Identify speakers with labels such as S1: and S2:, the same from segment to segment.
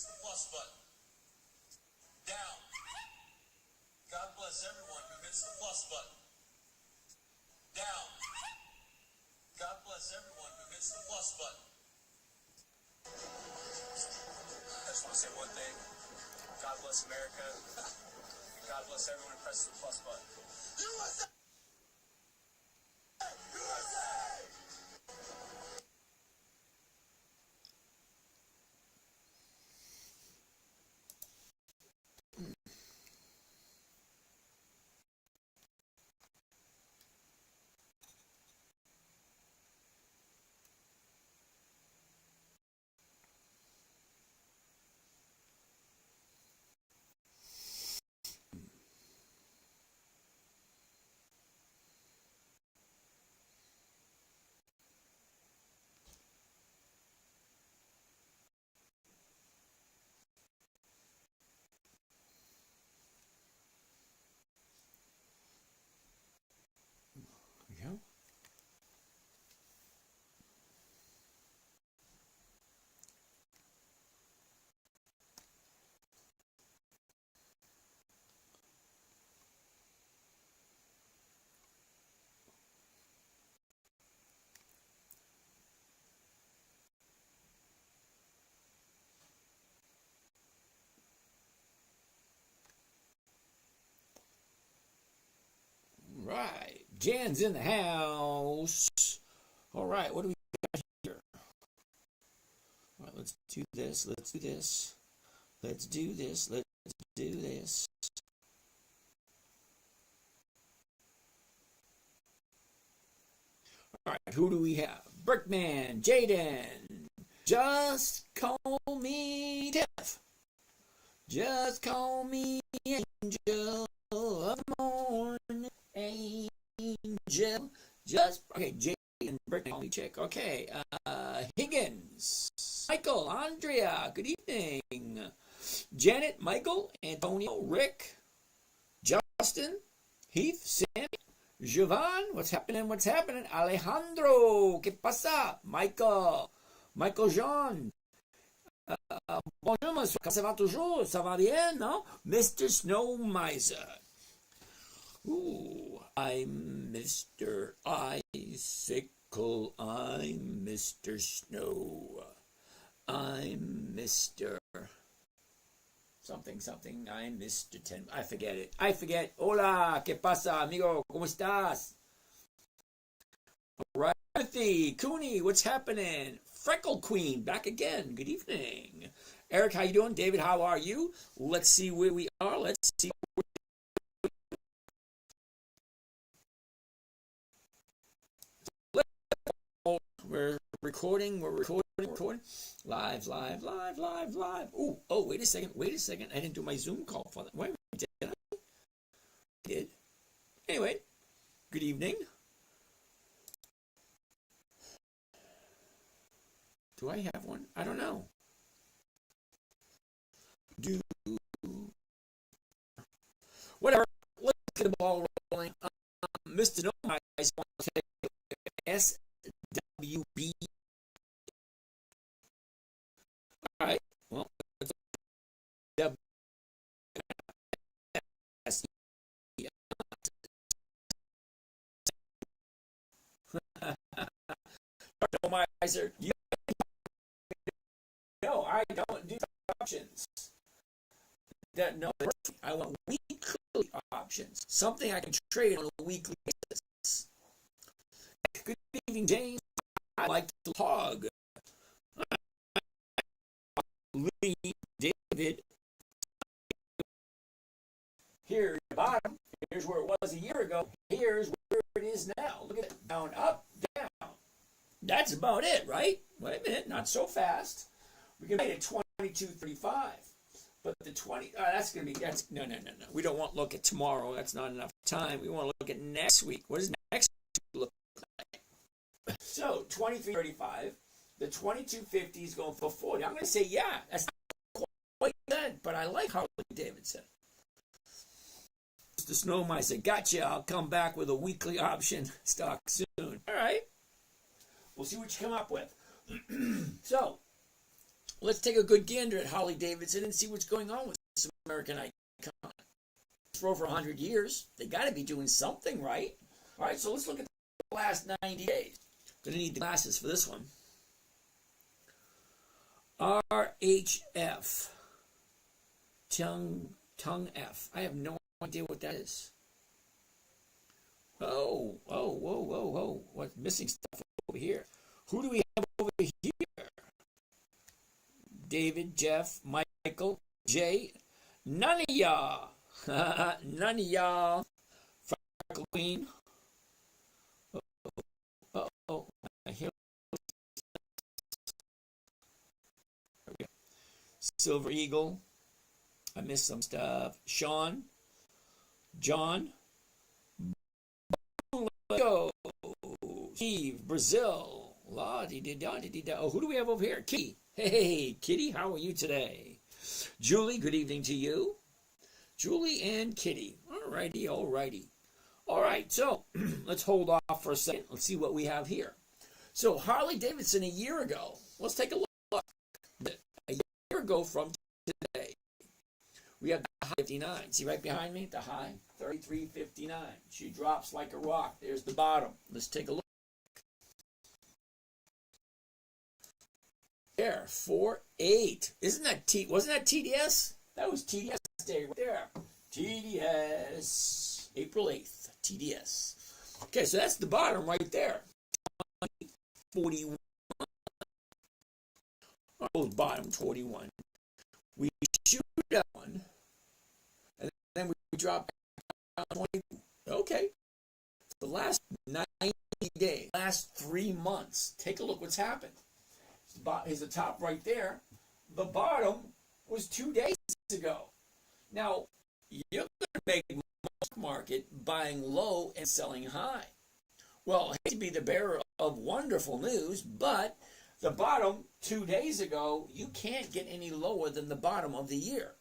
S1: hits the plus button. Down. God bless everyone who hits the plus button. Down. God bless everyone who hits the plus button. I just want to say one thing. God bless America. God bless everyone who presses the plus button. USA! USA!
S2: Yeah. Right. Jan's in the house. All right. What do we got here? All right. Let's do this. Let's do this. Let's do this. Let's do this. All right. Who do we have? Brickman, Jaden. Just call me Tiff. Just call me Angel of Morning. Angel. Just okay. Jaden, Brickman, call me Chick. Okay. Higgins, Michael, Andrea. Good evening. Janet, Michael, Antonio, Rick, Justin, Heath, Sammy, Jovan, what's happening? What's happening? Alejandro, ¿qué pasa? Michael Jean. Bonjour, monsieur. Ça va toujours? Ça va bien, non? Mr. Snow Miser. Ooh, I'm Mr. Icicle. I'm Mr. Snow. I'm Mr. something. I'm Mr. 10. I forget it. Hola, ¿qué pasa, amigo? ¿Cómo estás? All right. Timothy, Cooney, what's happening? Freckle Queen, back again. Good evening. Eric, how you doing? David, how are you? Let's see where we are. Let's see. We're recording. Live. Oh, wait a second. I didn't do my Zoom call for that. Wait, did I? I did. Anyway, good evening. Do I have one? I don't know. Whatever. Let's get the ball rolling. Mr. No, I want to take SWB. All right. Well, Miser, you no, I don't do options. No, I want weekly options. Something I can trade on a weekly basis. Good evening, James. I like to log. Lee, David. Here's the bottom. Here's where it was a year ago. Here's where it is now. Look at it. Down, up, down. That's about it, right? Wait a minute. Not so fast. We can make it 22.35. But the 20, that's going to be, no. We don't want to look at tomorrow. That's not enough time. We want to look at next week. What does next week look like? So, 23.35. The 22.50 is going for 40. I'm going to say, yeah, that's not quite good, but I like Harley Davidson. Mr. Snow Miser, gotcha. I'll come back with a weekly option stock soon. All right. We'll see what you come up with. So, let's take a good gander at Harley Davidson and see what's going on with this American icon. For over 100 years, they got to be doing something right. All right, so let's look at the last 90 days. Gonna need the glasses for this one. RHF. Tongue F. I have no idea what that is. Oh, whoa. What's missing stuff over here? Who do we have over here? David, Jeff, Michael, Jay. None of y'all. None of y'all. Freckle Queen. Uh-oh. I hear Silver Eagle. I missed some stuff. Sean. John. Go. Steve. Brazil. La-di-di-da-di-di-da. Oh, who do we have over here? Kitty. Hey, Kitty, how are you today? Julie, good evening to you. Julie and Kitty. Alrighty. All right, so let's hold off for a second. Let's see what we have here. So Harley Davidson a year ago. Let's take a look. A year ago from today, we have the high 59. See right behind me? The high 33.59. She drops like a rock. There's the bottom. Let's take a look. There, 4.8. Isn't that wasn't that TDS? That was TDS day right there. TDS. April 8th. TDS. Okay, so that's the bottom right there. 41. Oh, bottom 41. We shoot that one, and then we drop down 20. Okay. The last 90 days, last 3 months, take a look what's happened. Here's the top right there. The bottom was 2 days ago. Now, you're going to make market buying low and selling high. Well, I hate to be the bearer of wonderful news, but the bottom 2 days ago, you can't get any lower than the bottom of the year.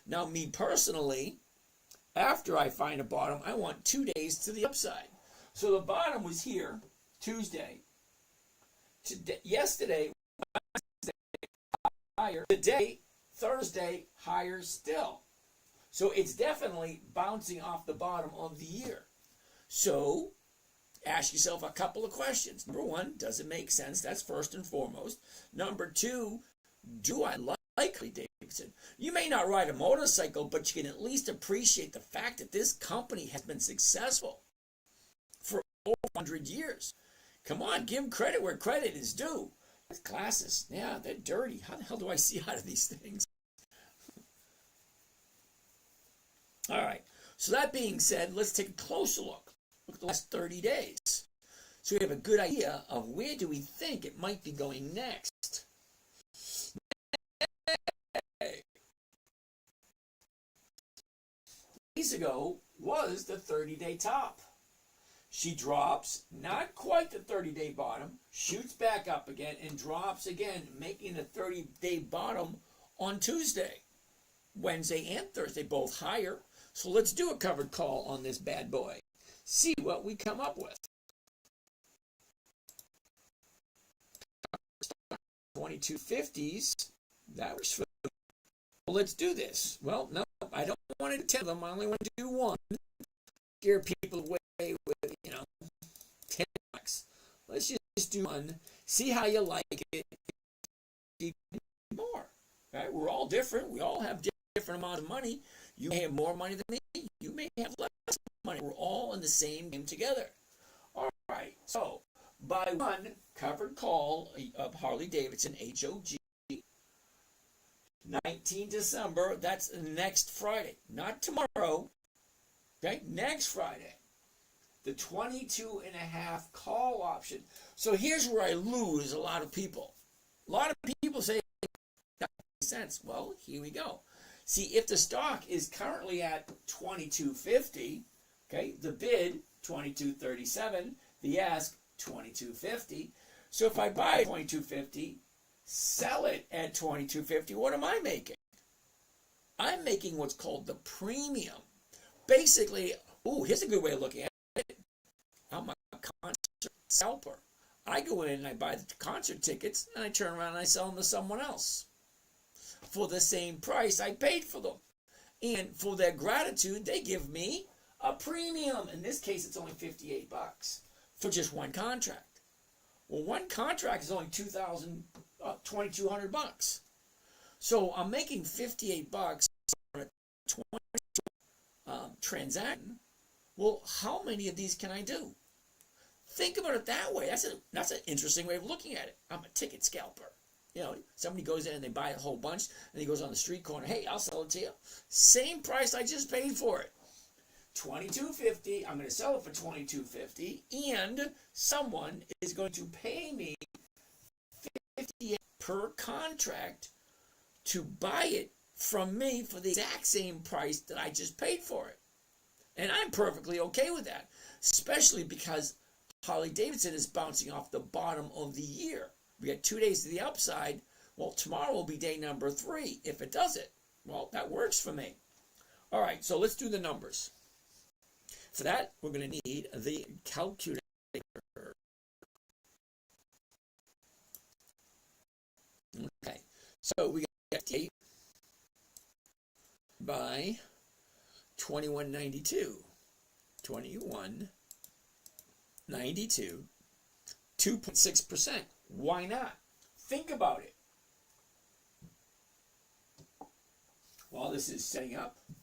S2: Now, me personally, after I find a bottom, I want 2 days to the upside. So the bottom was here, Tuesday. Yesterday, higher. Today, Thursday, higher still. So it's definitely bouncing off the bottom of the year. So ask yourself a couple of questions. Number one, does it make sense? That's first and foremost. Number two, do I like Harley Davidson? You may not ride a motorcycle, but you can at least appreciate the fact that this company has been successful for over 100 years. Come on, give credit where credit is due. Glasses, yeah, they're dirty. How the hell do I see out of these things? All right, so that being said, let's take a closer look. Look at the last 30 days. So we have a good idea of where do we think it might be going next. Days ago was the 30-day top. She drops, not quite the 30-day bottom, shoots back up again, and drops again, making the 30-day bottom on Tuesday. Wednesday and Thursday, both higher. So let's do a covered call on this bad boy. See what we come up with. 2250s. That works for them. Well, let's do this. Well, no, I don't want to tell them. I only want to do one. Scare people away with, 10 bucks. Let's just do one. See how you like it. More. Right? We're all different. We all have different amounts of money. You may have more money than me. You may have less money. We're all in the same game together. All right. So, by one covered call of Harley Davidson, HOG, 19 December. That's next Friday. Not tomorrow. Okay? Next Friday. The 22.5 call option. So here's where I lose a lot of people. A lot of people say that makes sense. Well, here we go. See, if the stock is currently at 22.50, okay, the bid 22.37, the ask 22.50. So if I buy 22.50, sell it at 22.50, what am I making? I'm making what's called the premium. Basically, here's a good way of looking at it. I'm a concert scalper. I go in and I buy the concert tickets, and I turn around and I sell them to someone else. for the same price I paid for them. And for their gratitude, they give me a premium. In this case, it's only $58 for just one contract. Well, one contract is only $2,200. So I'm making $58 on a 20 transaction. Well, how many of these can I do? Think about it that way. That's an interesting way of looking at it. I'm a ticket scalper. You know, somebody goes in and they buy a whole bunch, and he goes on the street corner. Hey, I'll sell it to you. Same price I just paid for it. $22.50. I'm going to sell it for $22.50, and someone is going to pay me $50 per contract to buy it from me for the exact same price that I just paid for it. And I'm perfectly okay with that, especially because Harley-Davidson is bouncing off the bottom of the year. We got 2 days to the upside. Well, tomorrow will be day number 3. If it does it, well, that works for me. All right, so let's do the numbers. For that, we're going to need the calculator. Okay, so we got 8 by 2192. 2192. 2.6%. Why not? Think about it. While this is setting up, I'm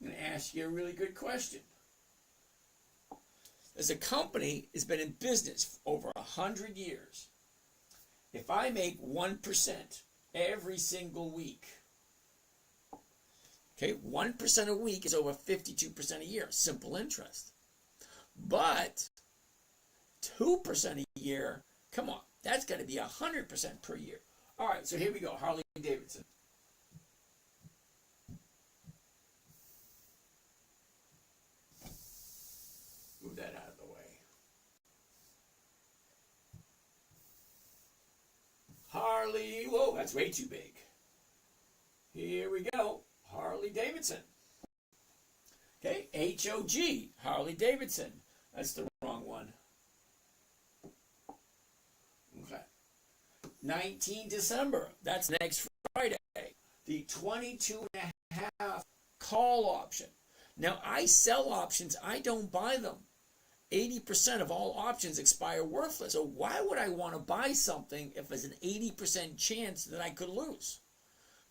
S2: going to ask you a really good question. As a company has been in business for over 100 years, if I make 1% every single week, okay, 1% a week is over 52% a year, simple interest. But 2% a year, come on, that's got to be 100% per year. All right, so here we go, Harley-Davidson. Move that out of the way. Harley, whoa, that's way too big. Here we go, Harley-Davidson. Okay, H-O-G, Harley-Davidson. That's the wrong one. Okay. 19 December, that's next Friday. The 22.5 call option. Now, I sell options, I don't buy them. 80% of all options expire worthless. So why would I want to buy something if there's an 80% chance that I could lose?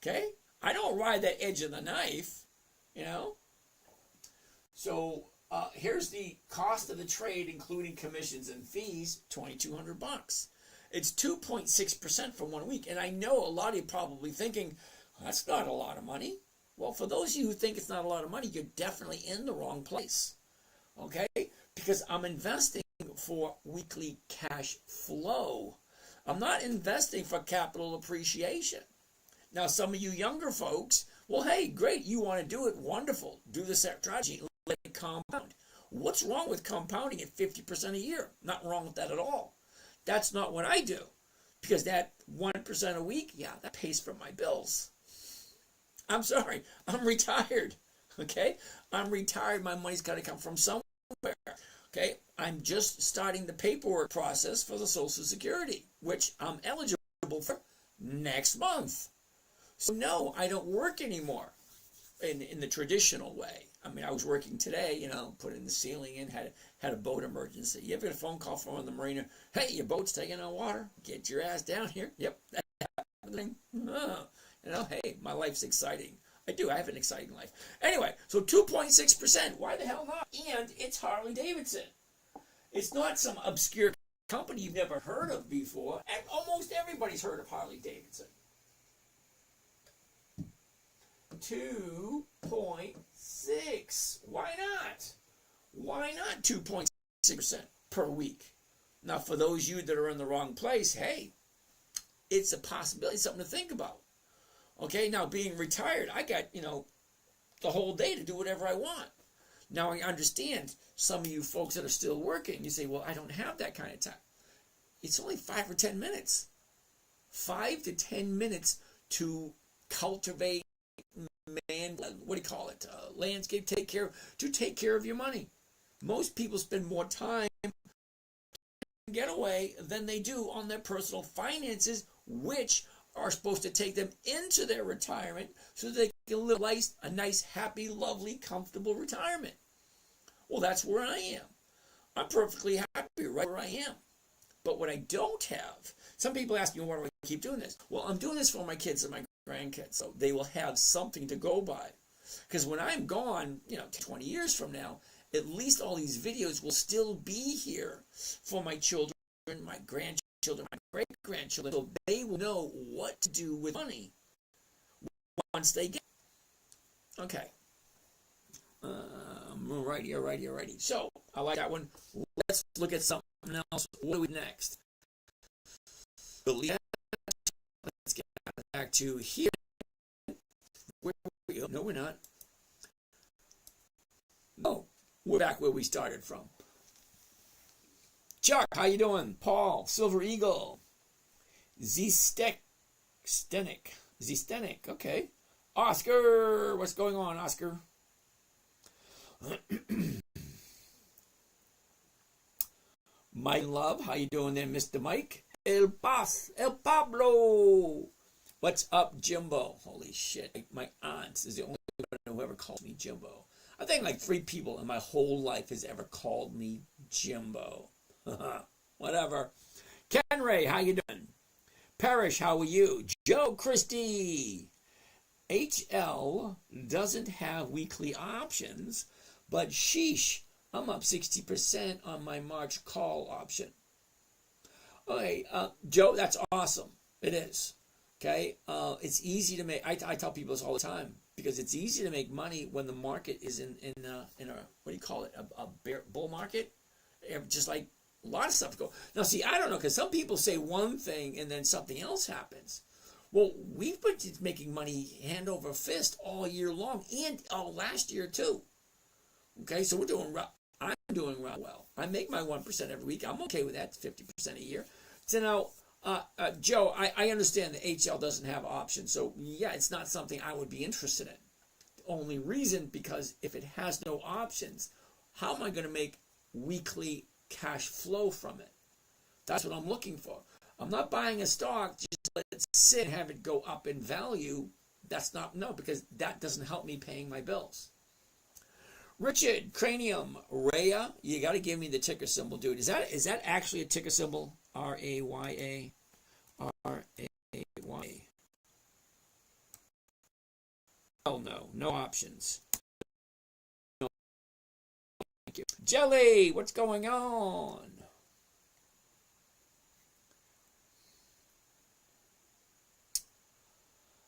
S2: Okay? I don't ride that edge of the knife, you know? So here's the cost of the trade, including commissions and fees, $2,200. It's 2.6% for 1 week. And I know a lot of you are probably thinking, that's not a lot of money. Well, for those of you who think it's not a lot of money, you're definitely in the wrong place. Okay? Because I'm investing for weekly cash flow. I'm not investing for capital appreciation. Now, some of you younger folks, well, hey, great, you want to do it, wonderful. Do the strategy, let it compound. What's wrong with compounding at 50% a year? Not wrong with that at all. That's not what I do. Because that 1% a week, yeah, that pays for my bills. I'm sorry, I'm retired. Okay? I'm retired, my money's got to come from somewhere. Okay? I'm just starting the paperwork process for the Social Security, which I'm eligible for next month. So no, I don't work anymore in the traditional way. I mean, I was working today, you know, putting the ceiling in, had a boat emergency. You ever get a phone call from the marina? Hey, your boat's taking on water. Get your ass down here. Yep, that's happening. Oh, you know, hey, my life's exciting. I have an exciting life. Anyway, so 2.6%. Why the hell not? And it's Harley-Davidson. It's not some obscure company you've never heard of before. And almost everybody's heard of Harley-Davidson. 2.6. Why not? Why not 2.6% per week? Now, for those of you that are in the wrong place, hey, it's a possibility, something to think about. Okay, now being retired, I got, you know, the whole day to do whatever I want. Now I understand some of you folks that are still working, you say, well, I don't have that kind of time. It's only 5 or 10 minutes. 5 to 10 minutes to cultivate, landscape, take care of your money. Most people spend more time getaway than they do on their personal finances, which are supposed to take them into their retirement so they can live a nice, happy, lovely, comfortable retirement. Well, that's where I am. I'm perfectly happy right where I am. But what I don't have, some people ask me, why do I keep doing this? Well, I'm doing this for my kids and my grandkids, so they will have something to go by. Because when I'm gone, 20 years from now, at least all these videos will still be here for my children, my grandchildren, my great-grandchildren, so they will know what to do with money once they get it. Okay. Alrighty. So, I like that one. Let's look at something else. What do we next? Let's get back to here. Where are we? No, we're not. No, we're back where we started from. Chuck, how you doing? Paul, Silver Eagle, Zstenik. Okay. Oscar, what's going on, Oscar? Mike Love, how you doing there, Mr. Mike? El Pablo. What's up, Jimbo? Holy shit. My aunt is the only one who ever called me Jimbo. I think like 3 people in my whole life has ever called me Jimbo. Whatever. Ken Ray, how you doing? Parrish, how are you? Joe Christie. HL doesn't have weekly options, but sheesh, I'm up 60% on my March call option. Okay, Joe, that's awesome. It is. Okay, it's easy to make. I tell people this all the time because it's easy to make money when the market is in a what do you call it, a bull market, just like a lot of stuff go. Now, see, I don't know because some people say one thing and then something else happens. Well, we've been making money hand over fist all year long and last year too. Okay, so we're doing well. I'm doing well. I make my 1% every week. I'm okay with that, 50% a year. So now, Joe, I understand the HL doesn't have options. So, yeah, it's not something I would be interested in. The only reason, because if it has no options, how am I going to make weekly cash flow from it? That's what I'm looking for. I'm not buying a stock, just let it sit and have it go up in value. Because that doesn't help me paying my bills. Richard, Cranium, Raya, you got to give me the ticker symbol, dude. Is that actually a ticker symbol? Raya. Raya. Oh, no options. No, thank you. Jelly, what's going on?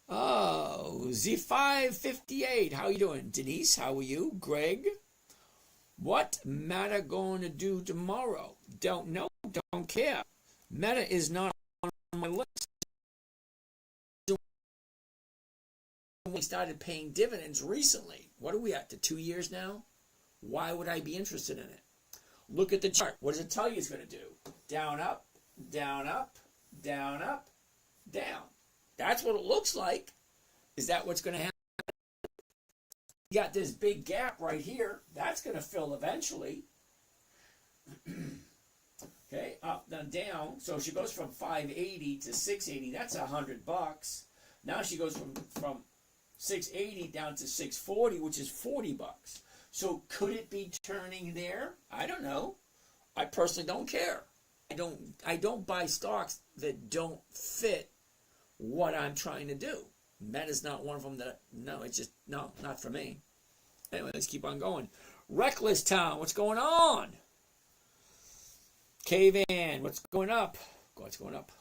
S2: Oh, Z558, how you doing? Denise, how are you? Greg, what Meta going to do tomorrow? Don't know, don't care. Meta is not on my list. We started paying dividends recently. What are we at, to 2 years now? Why would I be interested in it? Look at the chart. What does it tell you it's going to do? Down, up, down, up, down, up, down. That's what it looks like. Is that what's going to happen? You got this big gap right here. That's going to fill eventually. Okay, up, then down. So she goes from 580 to 680. That's $100. Now she goes from 680 down to 640, which is $40. So could it be turning there? I don't know. I personally don't care. I don't buy stocks that don't fit what I'm trying to do. That is not one of them not for me. Anyway, let's keep on going. Reckless Town, what's going on? Cave-In, what's going up? What's going up?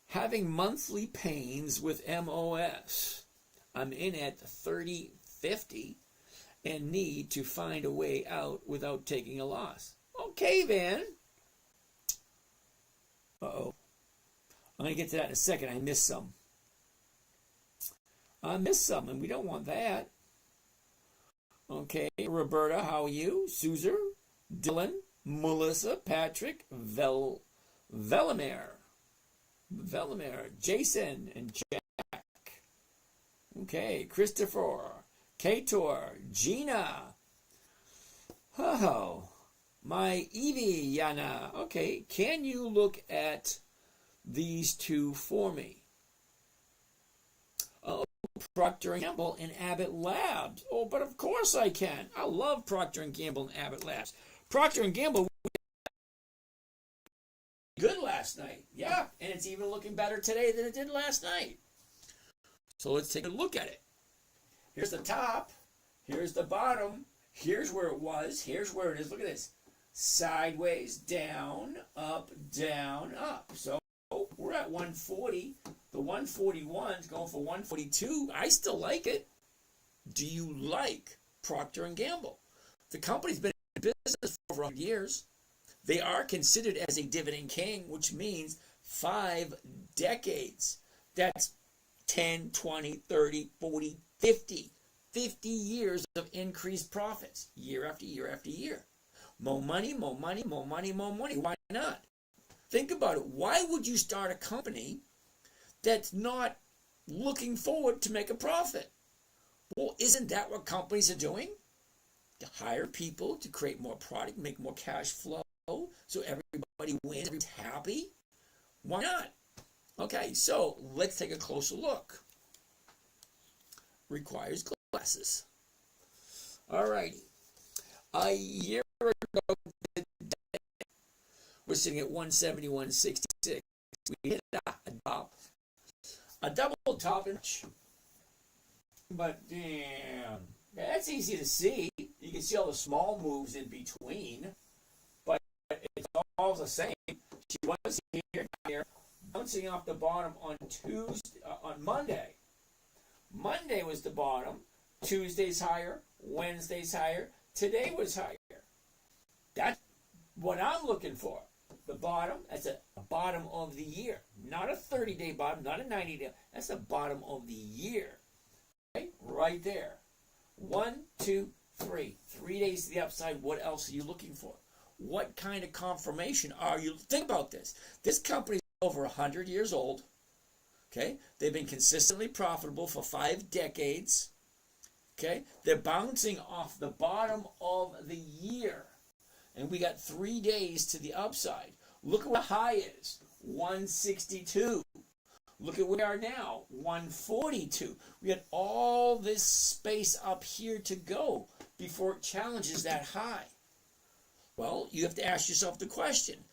S2: Having monthly pains with MOS. I'm in at 30.50 and need to find a way out without taking a loss. Oh, Cave-In. Uh-oh. I'm going to get to that in a second. I missed some. And we don't want that. Okay, Roberta, how are you? Suzer, Dylan, Melissa, Patrick, Velimir, Jason, and Jack. Okay, Christopher, Kator, Gina. Oh, my Evie, Yana. Okay, can you look at these two for me. Oh, Procter & Gamble and Abbott Labs. Oh, but of course I can. I love Procter & Gamble and Abbott Labs. Procter & Gamble good last night. Yeah, and it's even looking better today than it did last night. So let's take a look at it. Here's the top. Here's the bottom. Here's where it was. Here's where it is. Look at this. Sideways, down, up, down, up. So we're at 140. The 141 is going for 142. I still like it. Do you like Procter & Gamble? The company's been in business for over 100 years. They are considered as a dividend king, which means 5 decades. That's 10, 20, 30, 40, 50. 50 years of increased profits, year after year after year. More money, more money, more money, more money. Why not? Think about it. Why would you start a company that's not looking forward to make a profit? Well, isn't that what companies are doing? To hire people, to create more product, make more cash flow, so everybody wins, everybody's happy? Why not? Okay, so let's take a closer look. Requires glasses. Alrighty. A year ago, we're sitting at 171.66. We hit a double top inch. But damn, that's easy to see. You can see all the small moves in between, but it's all the same. She was here, bouncing off the bottom on on Monday. Monday was the bottom. Tuesday's higher. Wednesday's higher. Today was higher. That's what I'm looking for. The bottom, that's a bottom of the year. Not a 30-day bottom, not a 90-day. That's the bottom of the year. Okay? Right there. 1, 2, 3. 3 days to the upside. What else are you looking for? What kind of confirmation are you? Think about this. This company is over 100 years old. Okay? They've been consistently profitable for 5 decades. Okay? They're bouncing off the bottom of the year. And we got 3 days to the upside. Look at what the high is. 162. Look at where we are now. 142. We got all this space up here to go before it challenges that high. Well, you have to ask yourself the question,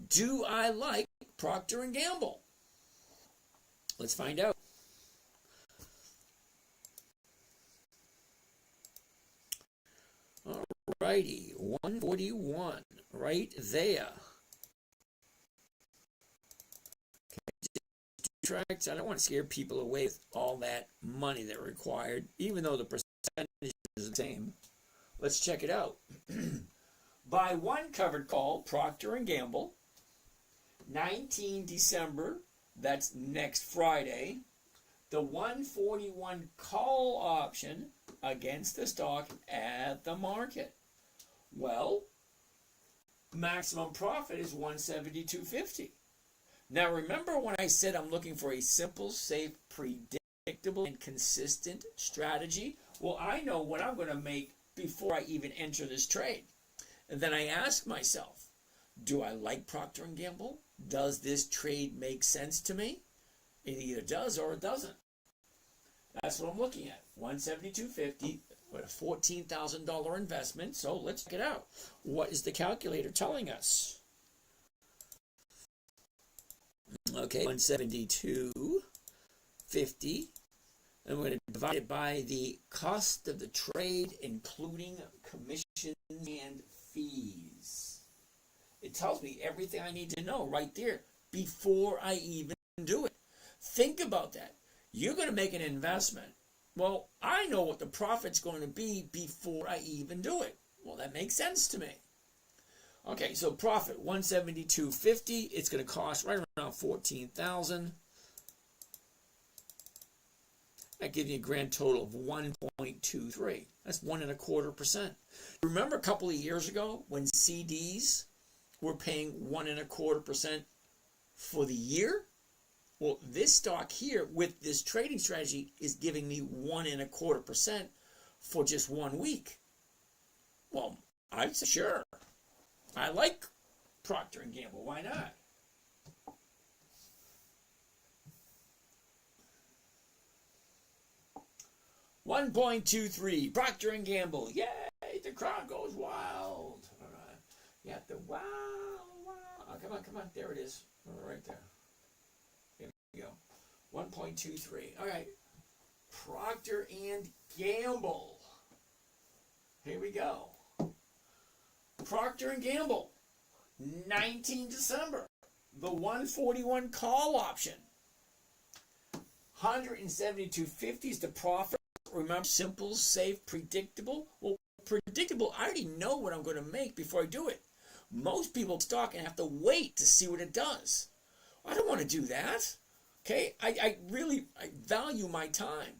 S2: do I like Procter & Gamble? Let's find out. Alrighty, 141, right there. Tracks. I don't want to scare people away with all that money that required, even though the percentage is the same. Let's check it out. Buy one covered call, Procter & Gamble, 19 December, that's next Friday. The 141 call option against the stock at the market. Well, maximum profit is 172.50. Now remember when I said I'm looking for a simple, safe, predictable, and consistent strategy? Well, I know what I'm going to make before I even enter this trade. And then I ask myself, do I like Procter & Gamble? Does this trade make sense to me? It either does or it doesn't. That's what I'm looking at. 172.50 with a $14,000 investment. So let's check it out. What is the calculator telling us? Okay, 172.50. And we're going to divide it by the cost of the trade, including commissions and fees. It tells me everything I need to know right there before I even do it. Think about that. You're going to make an investment. Well, I know what the profit's going to be before I even do it. Well, that makes sense to me. Okay, so profit 172.50. It's going to cost right around $14,000. That gives you a grand total of 1.23. That's 1.25%. Remember a couple of years ago when CDs were paying 1.25% for the year? Well, this stock here with this trading strategy is giving me 1.25% for just 1 week. Well, I'd say sure. I like Procter & Gamble. Why not? 1.23, Procter and Gamble. Yay, the crowd goes wild. All right. You have to wow. Oh, come on. There it is. Right there. Here we go. 1.23. All right. Procter and Gamble. Here we go. Procter and Gamble. 19 December. The 141 call option. 172.50 is the profit. Remember, simple, safe, predictable. Well, predictable, I already know what I'm going to make before I do it. Most people stock and have to wait to see what it does. I don't want to do that. Okay, I value my time.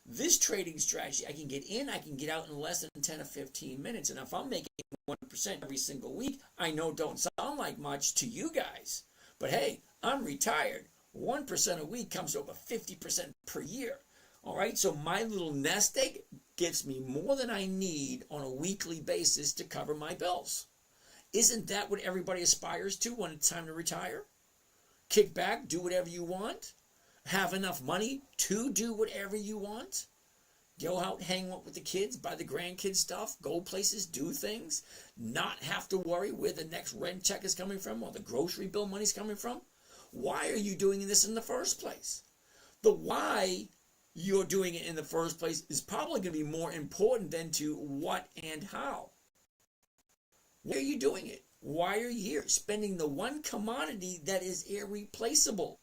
S2: This trading strategy, I can get in, I can get out in less than 10 or 15 minutes. And if I'm making 1% every single week, I know it don't sound like much to you guys. But hey, I'm retired. 1% a week comes to over 50% per year. All right, so my little nest egg gets me more than I need on a weekly basis to cover my bills. Isn't that what everybody aspires to when it's time to retire? Kick back, do whatever you want, have enough money to do whatever you want, go out, hang out with the kids, buy the grandkids stuff, go places, do things, not have to worry where the next rent check is coming from or the grocery bill money's coming from. Why are you doing this in the first place? The why you're doing it in the first place is probably going to be more important than to what and how. Why are you doing it? Why are you here? Spending the one commodity that is irreplaceable.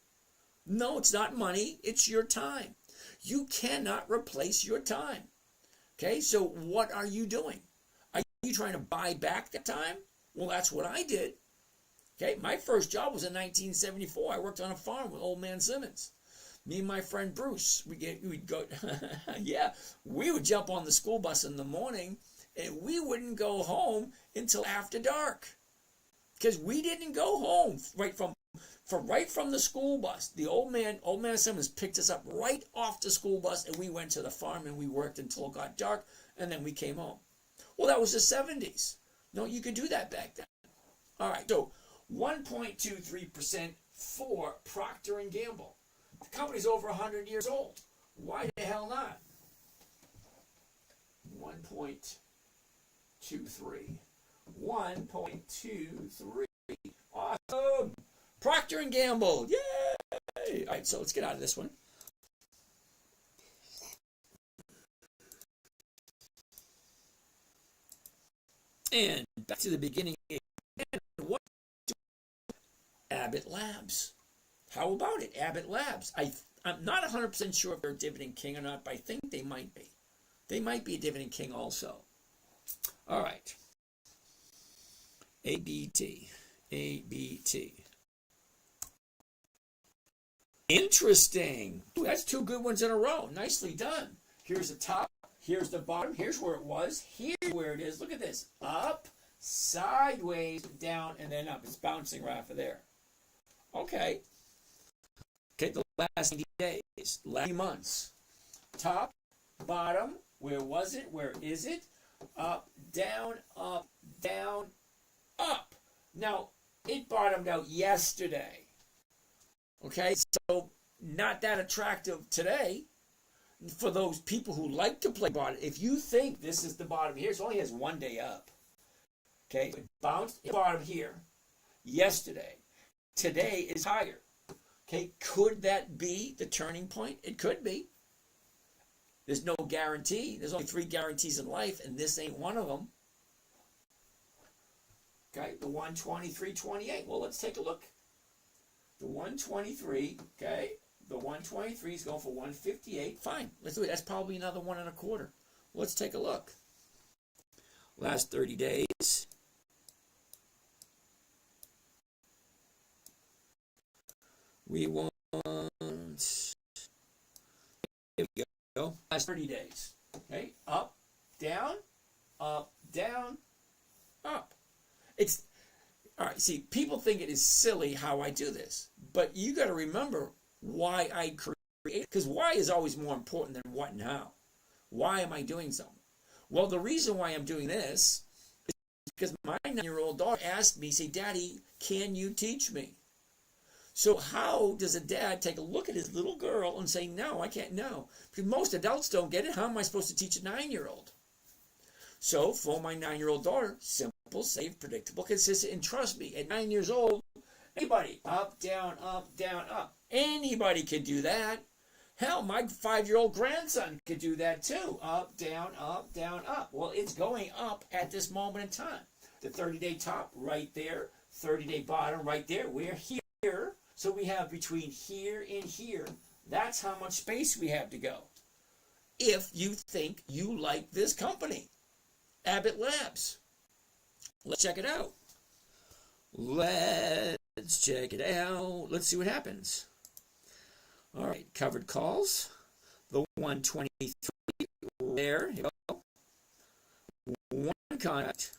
S2: No, it's not money. It's your time. You cannot replace your time. Okay, so what are you doing? Are you trying to buy back that time? Well, that's what I did. Okay, my first job was in 1974. I worked on a farm with old man Simmons. Me and my friend Bruce, we'd go, yeah, we would jump on the school bus in the morning and we wouldn't go home until after dark. Because we didn't go home right from the school bus. The old man Simmons picked us up right off the school bus and we went to the farm and we worked until it got dark and then we came home. Well, that was the 70s. No, you could do that back then. All right, so 1.23% for Procter and Gamble. The company's over 100 years old. Why the hell not? 1.23. 1.23. Awesome. Procter and Gamble. Yay! All right, so let's get out of this one. And back to the beginning. What? Abbott Labs. How about it? Abbott Labs. I'm not 100% sure if they're a dividend king or not, but I think they might be. They might be a dividend king also. All right. ABT. Interesting. Ooh, that's two good ones in a row. Nicely done. Here's the top. Here's the bottom. Here's where it was. Here's where it is. Look at this. Up, sideways, down, and then up. It's bouncing right off of there. Okay. Okay, the last 90 days, last months. Top, bottom, where was it? Where is it? Up, down, up, down, up. Now, it bottomed out yesterday. Okay, so not that attractive today for those people who like to play bottom. If you think this is the bottom here, it only has 1 day up. Okay, it bounced bottom here yesterday. Today is higher. Okay, could that be the turning point? It could be. There's no guarantee. There's only 3 guarantees in life, and this ain't one of them. Okay, the 123.28. Well, let's take a look. The 123, okay, the 123 is going for 158. Fine, let's do it. That's probably another 1 1/4. Let's take a look. Last 30 days. We want, here we go, last 30 days, okay, up, down, up, up. It's, all right, see, people think it is silly how I do this, but you got to remember why I create, because why is always more important than what and how. Why am I doing something? Well, the reason why I'm doing this is because my 9-year-old daughter asked me, say, Daddy, can you teach me? So how does a dad take a look at his little girl and say, no, I can't, no? Because most adults don't get it. How am I supposed to teach a 9-year-old? So for my 9-year-old daughter, simple, safe, predictable, consistent, and trust me, at 9 years old, anybody, up, down, up. Anybody can do that. Hell, my 5-year-old grandson could do that too. Up, down, up. Well, it's going up at this moment in time. The 30-day top right there, 30-day bottom right there. We're here. So we have between here and here. That's how much space we have to go. If you think you like this company, Abbott Labs. Let's check it out. Let's check it out. Let's see what happens. All right, covered calls. The 123 there. Here we go. One contract.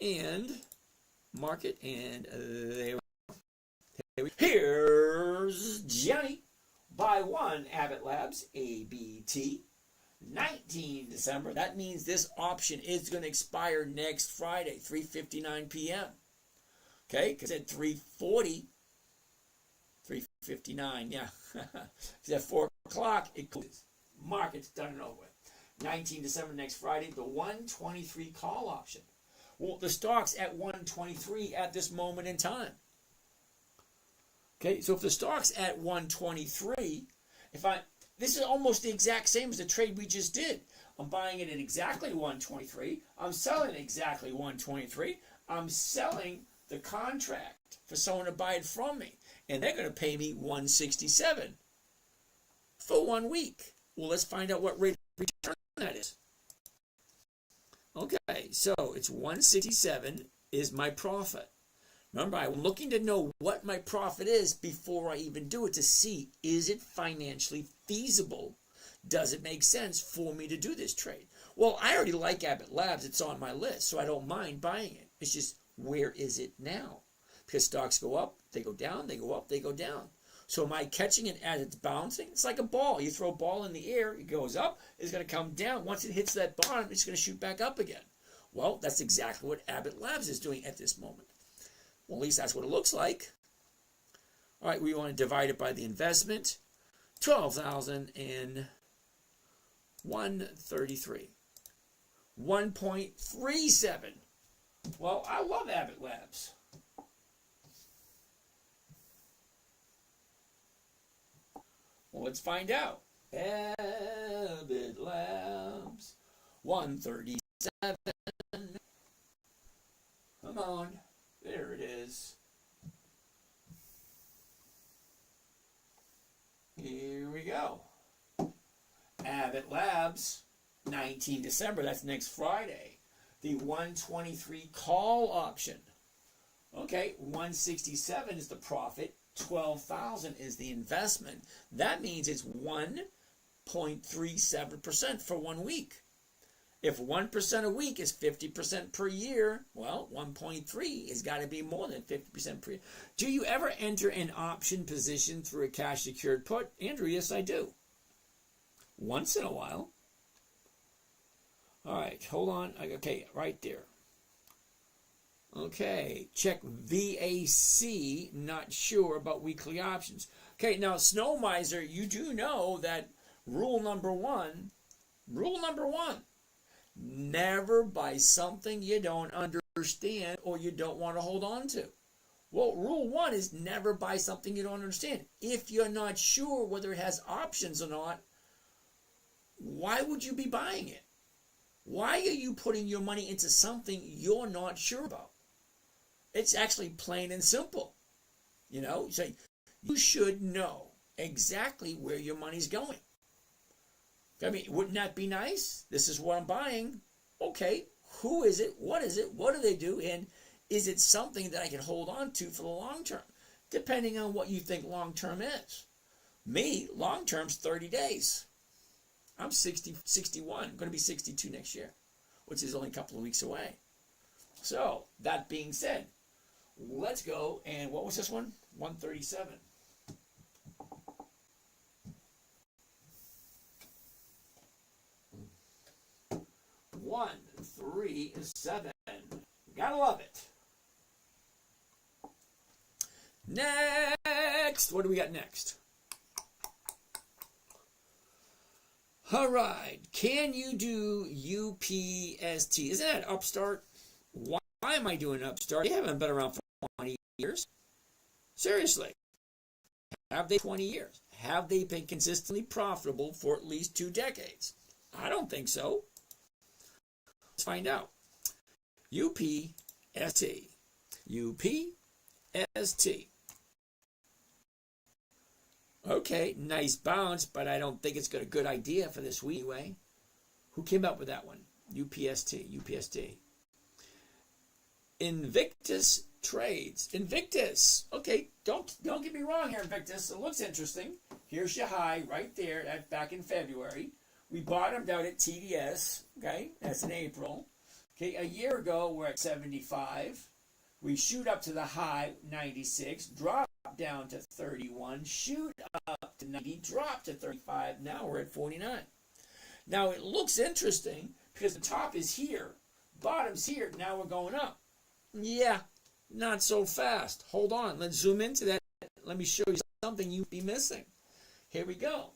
S2: And market, and there we go. Here's Johnny. Buy one Abbott Labs, ABT. 19 December. That means this option is going to expire next Friday, 3:59 p.m. Okay, because at 3:40, 3:59, yeah. Because at 4 o'clock, it closes. Market's done and over with. 19 December next Friday, the 123 call option. Well, the stock's at 123 at this moment in time. Okay, so if the stock's at 123, this is almost the exact same as the trade we just did. I'm buying it at exactly 123. I'm selling it exactly 123. I'm selling the contract for someone to buy it from me, and they're going to pay me 167 for 1 week. Well, let's find out what rate of return that is. Okay, so it's 167 is my profit. Remember, I'm looking to know what my profit is before I even do it to see, is it financially feasible? Does it make sense for me to do this trade? Well, I already like Abbott Labs. It's on my list, so I don't mind buying it. It's just, where is it now? Because stocks go up, they go down, they go up, they go down. So am I catching it as it's bouncing? It's like a ball. You throw a ball in the air, it goes up, it's going to come down. Once it hits that bottom, it's going to shoot back up again. Well, that's exactly what Abbott Labs is doing at this moment. Well, at least that's what it looks like. All right, we want to divide it by the investment. 12,133. 1.37. Well, I love Abbott Labs. Well, let's find out. Abbott Labs. 137. Come on. There it is. Here we go. Abbott Labs, 19 December, that's next Friday. The 123 call option. Okay, 167 is the profit, 12,000 is the investment. That means it's 1.37% for 1 week. If 1% a week is 50% per year, well, 1.3 has got to be more than 50% per year. Do you ever enter an option position through a cash secured put? Andrew, yes, I do. Once in a while. All right, hold on. Okay, right there. Okay, check VAC, not sure about weekly options. Okay, now, Snow Miser, you do know that rule number one, never buy something you don't understand or you don't want to hold on to. Well, rule one is never buy something you don't understand. If you're not sure whether it has options or not, why would you be buying it? Why are you putting your money into something you're not sure about? It's actually plain and simple. You know, say you should know exactly where your money's going. I mean, wouldn't that be nice? This is what I'm buying. Okay, who is it? What is it? What do they do? And is it something that I can hold on to for the long term? Depending on what you think long term is. Me, long term's 30 days. I'm 61. I'm going to be 62 next year, which is only a couple of weeks away. So, that being said, let's go. And what was this one? 137. One, 3, 7. Gotta love it. Next, what do we got next? All right, can you do UPST? Isn't that Upstart? Why am I doing Upstart? They haven't been around for 20 years. Seriously, have they 20 years? Have they been consistently profitable for at least 2 decades? I don't think so. Let's find out. UPST. UPST. Okay, nice bounce, but I don't think it's got a good idea for this week anyway. Who came up with that one? UPST. Invictus Trades. Invictus. Okay, don't get me wrong here, Invictus. It looks interesting. Here's your high right there. That's back in February. We bottomed out at TDS. Okay, that's in April. Okay, a year ago we're at 75. We shoot up to the high 96, drop down to 31, shoot up to 90, drop to 35. Now we're at 49. Now it looks interesting because the top is here, bottom's here. Now we're going up. Yeah, not so fast. Hold on. Let's zoom into that. Let me show you something you'd be missing. Here we go.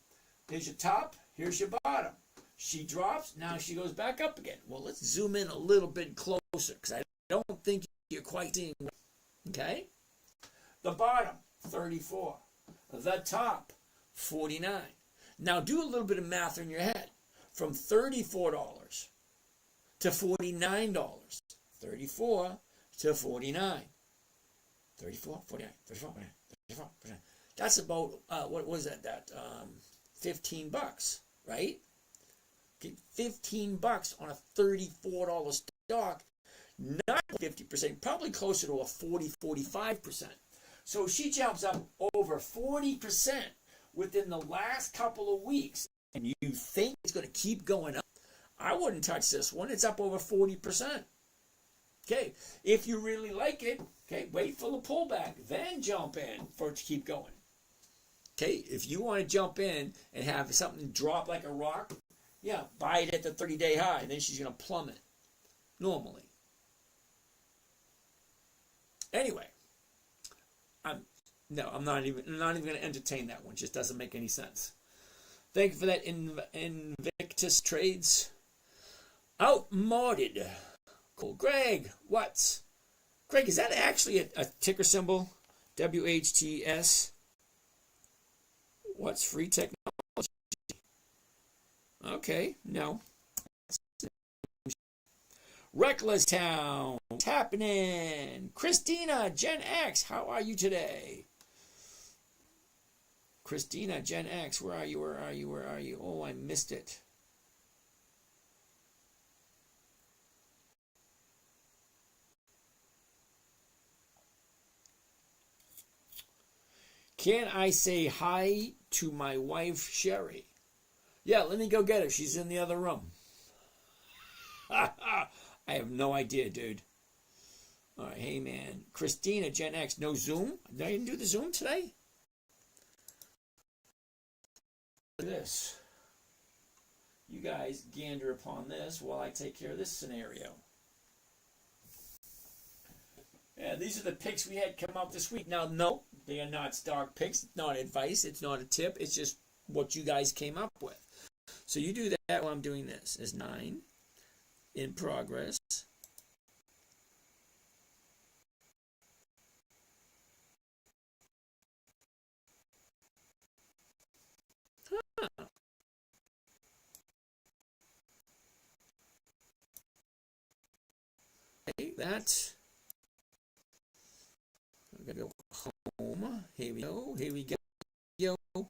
S2: Here's your top. Here's your bottom. She drops. Now she goes back up again. Well, let's zoom in a little bit closer because I don't think you're quite seeing. Okay? The bottom, 34. The top, 49. Now do a little bit of math in your head. From $34 to $49. 34 to 49. 34, 49, 34, 49, 34, 49. That's about, what was that? 15 bucks, right? Okay, 15 bucks on a $34 stock, not 50%, probably closer to a 40, 45%. So she jumps up over 40% within the last couple of weeks, and you think it's going to keep going up. I wouldn't touch this one. It's up over 40%. Okay, if you really like it, okay, wait for the pullback, then jump in for it to keep going. Okay, if you want to jump in and have something drop like a rock, yeah, buy it at the 30-day high, then she's going to plummet normally. Anyway, I'm not even going to entertain that one. It just doesn't make any sense. Thank you for that, Invictus Trades. Outmoded. Cool. Greg, Greg, is that actually a ticker symbol? WHTS. What's free technology? Okay, no. Reckless Town. What's happening? Christina, Gen X, how are you today? Christina, Gen X, where are you? Oh, I missed it. Can I say hi to my wife, Sherry? Yeah, let me go get her. She's in the other room. I have no idea, dude. All right, hey, man. Christina, Gen X, no Zoom? Did I even do the Zoom today? Look at this. You guys gander upon this while I take care of this scenario. Yeah, these are the picks we had come out this week. Now, no, they are not stock picks. It's not advice. It's not a tip. It's just what you guys came up with. So you do that while I'm doing this. Is 9 in progress. Huh. Okay, that. I'm going to go home. Here we go. Here we go. All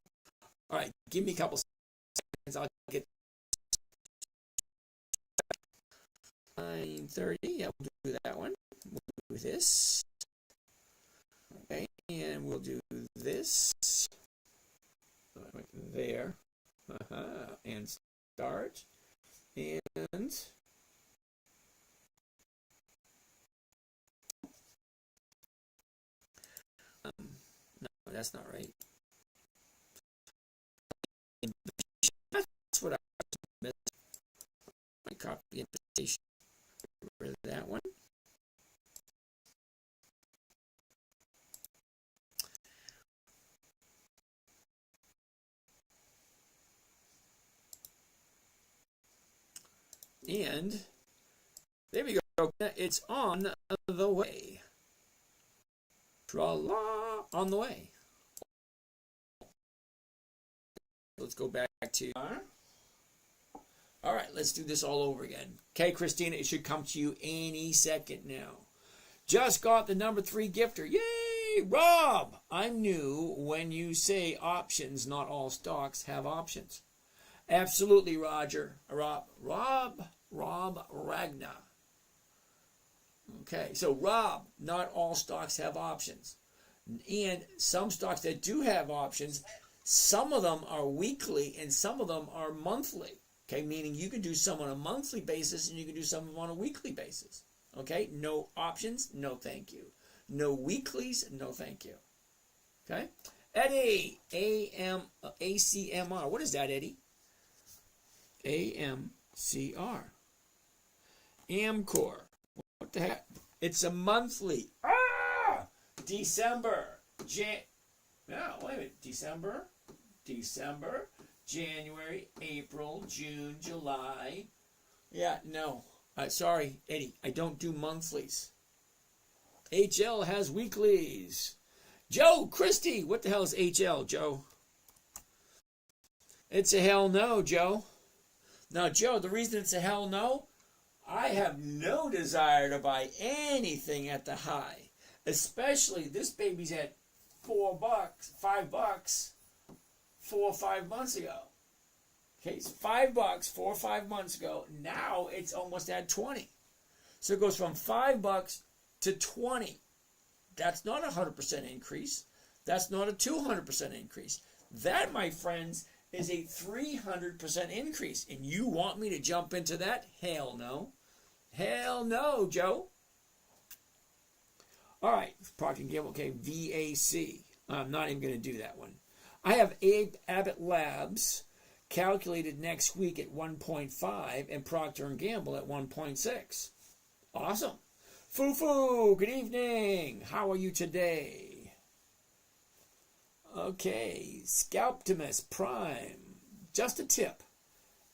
S2: right, give me a couple seconds. I'll get 9:30. Yeah, we'll do that one. We'll do this. Okay, and we'll do this. There. And start. And no, that's not right. That's what I missed. My copy invitation. Get rid of that one. And there we go. It's on the way. Tra-la, on the way. Let's go back to... All right, let's do this all over again. Okay, Christina, it should come to you any second now. Just got the number 3 gifter. Yay! Rob, I'm new when you say options, not all stocks have options. Absolutely, Roger. Rob Ragnar. Okay, so Rob, not all stocks have options. And some stocks that do have options, some of them are weekly and some of them are monthly. Okay, meaning you can do some on a monthly basis and you can do some on a weekly basis. Okay, no options, no thank you. No weeklies, no thank you. Okay, Eddie, ACMR. What is that, Eddie? AMCR. Amcor. What the heck? It's a monthly. December. No, wait a minute. December, January, April, June, July. Yeah, no. Sorry, Eddie. I don't do monthlies. HL has weeklies. Joe Christie. What the hell is HL, Joe? It's a hell no, Joe. Now, Joe, the reason it's a hell no, I have no desire to buy anything at the high. Especially this baby's at $5 4 or 5 months ago. Okay, it's $5 4 or 5 months ago. Now it's almost at 20. So it goes from $5 to 20. That's not a 100% increase. That's not a 200% increase. That, my friends, is a 300% increase. And you want me to jump into that? Hell no. Hell no, Joe. All right, Procter & Gamble, okay, VAC. I'm not even going to do that one. I have Abbott Labs calculated next week at 1.5 and Procter & Gamble at 1.6. Awesome. Foo-foo, good evening. How are you today? Okay, Scalptimus Prime. Just a tip.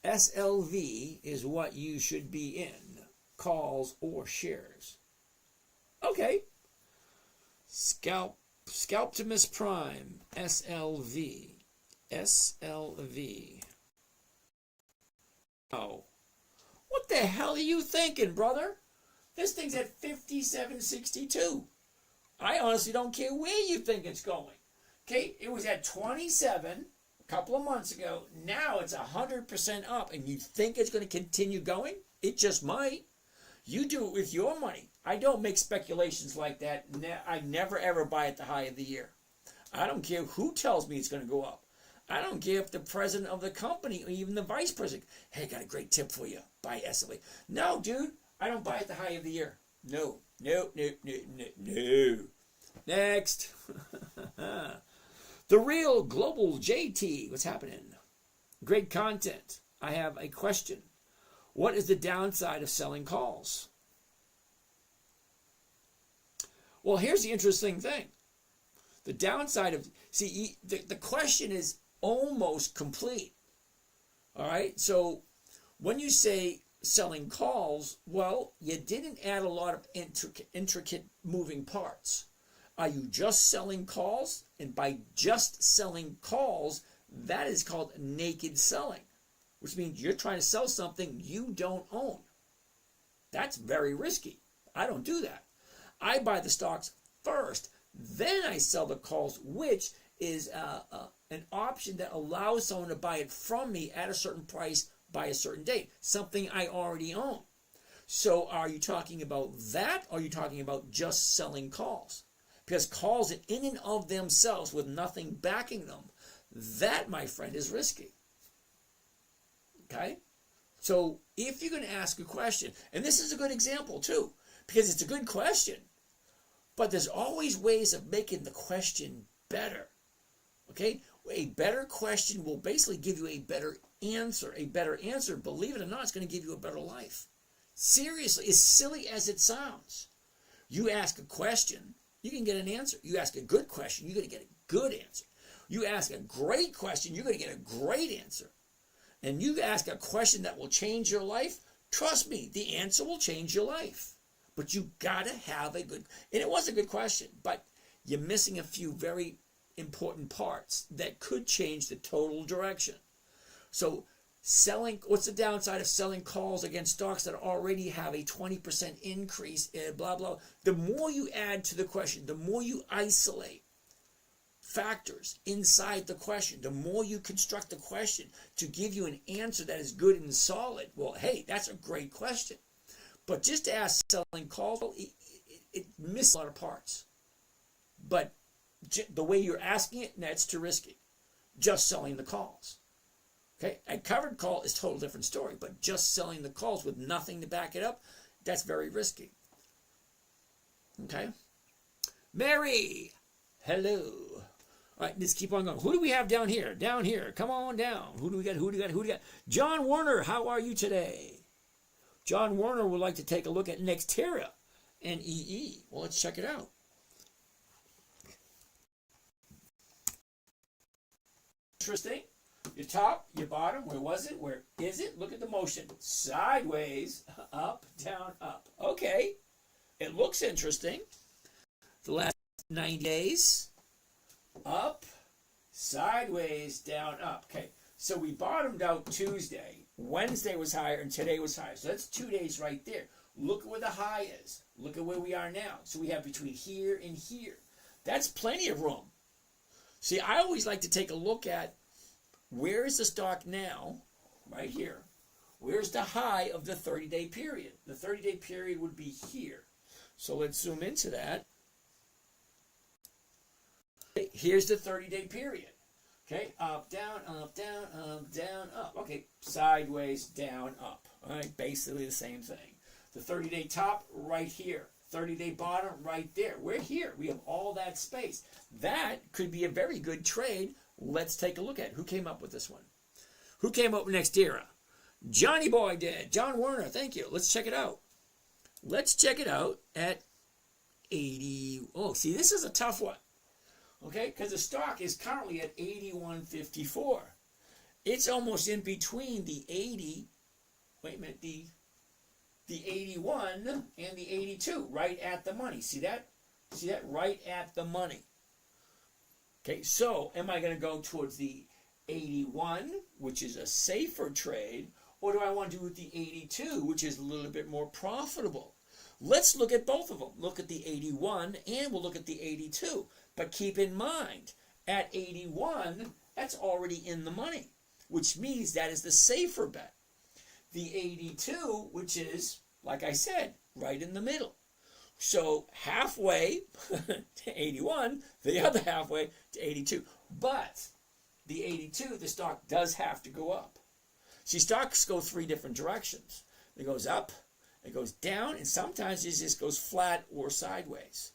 S2: SLV is what you should be in. Calls or shares. Okay. Scalptimus Prime. SLV. SLV. Oh. What the hell are you thinking, brother? This thing's at 57.62. I honestly don't care where you think it's going. Okay, it was at 27 a couple of months ago. Now it's 100% up, and you think it's going to continue going? It just might. You do it with your money. I don't make speculations like that. I never ever buy at the high of the year. I don't care who tells me it's going to go up. I don't care if the president of the company or even the vice president, hey, I got a great tip for you. Buy SLA. No, dude, I don't buy at the high of the year. No. Next. The Real Global JT. What's happening? Great content. I have a question. What is the downside of selling calls? Well, here's the interesting thing. The downside of, see, the question is almost complete. All right? So when you say selling calls, well, you didn't add a lot of intricate moving parts. Are you just selling calls? And by just selling calls, that is called naked selling, which means you're trying to sell something you don't own. That's very risky. I don't do that. I buy the stocks first, then I sell the calls, which is an option that allows someone to buy it from me at a certain price by a certain date, something I already own. So are you talking about that, or are you talking about just selling calls? Because calls in and of themselves with nothing backing them, that, my friend, is risky. Okay? So if you're going to ask a question, and this is a good example too, because it's a good question, but there's always ways of making the question better. Okay? A better question will basically give you a better answer. A better answer, believe it or not, is going to give you a better life. Seriously, as silly as it sounds. You ask a question, you can get an answer. You ask a good question, you're going to get a good answer. You ask a great question, you're going to get a great answer. And you ask a question that will change your life, Trust me, the answer will change your life. But you gotta have a good, and it was a good question, but you're missing a few very important parts that could change the total direction. So selling, what's the downside of selling calls against stocks that already have a 20% increase, blah, blah. The more you add to the question, the more you isolate factors inside the question, the more you construct the question to give you an answer that is good and solid. Well, hey, that's a great question. But just to ask selling calls, it misses a lot of parts. But the way you're asking it, that's too risky. Just selling the calls. Okay, a covered call is a total different story, but just selling the calls with nothing to back it up, that's very risky. Okay, Mary, hello. All right, let's keep on going. Who do we have down here? Down here, come on down. Who do we got? Who do we got? Who do we got? John Warner, how are you today? John Warner would like to take a look at Nextera and EE. Well, let's check it out. Interesting. Your top, your bottom, where was it? Where is it? Look at the motion. Sideways, up, down, up. Okay. It looks interesting. The last 90 days, up, sideways, down, up. Okay. So we bottomed out Tuesday. Wednesday was higher and today was higher. So that's 2 days right there. Look at where the high is. Look at where we are now. So we have between here and here. That's plenty of room. See, I always like to take a look at where is the stock now, right here. Where's the high of the 30-day period? The 30-day period would be here. So let's zoom into that. Okay, here's the 30-day period. Okay, up, down, up. Okay, sideways, down, up. All right, basically the same thing. The 30-day top right here. 30-day bottom right there. We're here. We have all that space. That could be a very good trade. Let's take a look at it. Who came up with this one? Who came up with Nextera? Johnny Boy did. John Warner, thank you. Let's check it out. Let's check it out at 80. Oh, see, this is a tough one. Okay, because the stock is currently at 81.54. It's almost in between the 80, wait a minute, the 81 and the 82, right at the money. See that? See that? Right at the money. Okay, so am I going to go towards the 81, which is a safer trade, or do I want to do with the 82, which is a little bit more profitable? Let's look at both of them. Look at the 81 and we'll look at the 82. But keep in mind, at 81, that's already in the money, which means that is the safer bet. The 82, which is, like I said, right in the middle. So halfway to 81, the other halfway to 82. But the 82, the stock does have to go up. See, stocks go three different directions. It goes up, it goes down, and sometimes it just goes flat or sideways.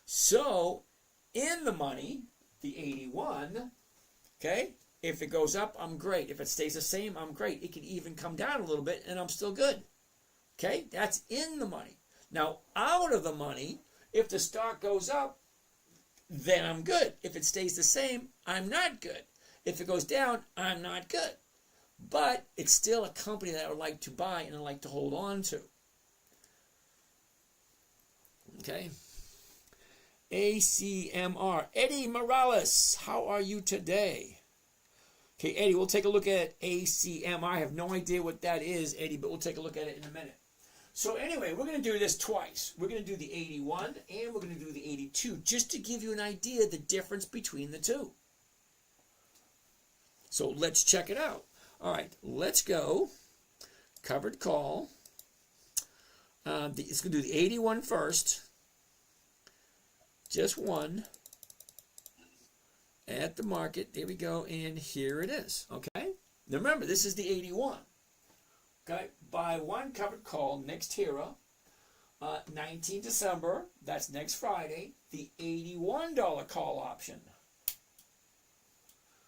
S2: So in the money, the 81, okay, if it goes up, I'm great. If it stays the same, I'm great. It can even come down a little bit, and I'm still good. Okay, that's in the money. Now, out of the money, if the stock goes up, then I'm good. If it stays the same, I'm not good. If it goes down, I'm not good. But it's still a company that I would like to buy and I'd like to hold on to. Okay. ACMR. Eddie Morales, how are you today? Okay, Eddie, we'll take a look at ACMR. I have no idea what that is, Eddie, but we'll take a look at it in a minute. So anyway, we're going to do this twice. We're going to do the 81 and we're going to do the 82 just to give you an idea of the difference between the two. So let's check it out. All right, let's go. Covered call. It's going to do the 81 first. Just one. At the market. There we go. And here it is. Okay. Now remember, this is the 81. Okay. Buy one covered call next Hera. 19 December. That's next Friday. The $81 call option.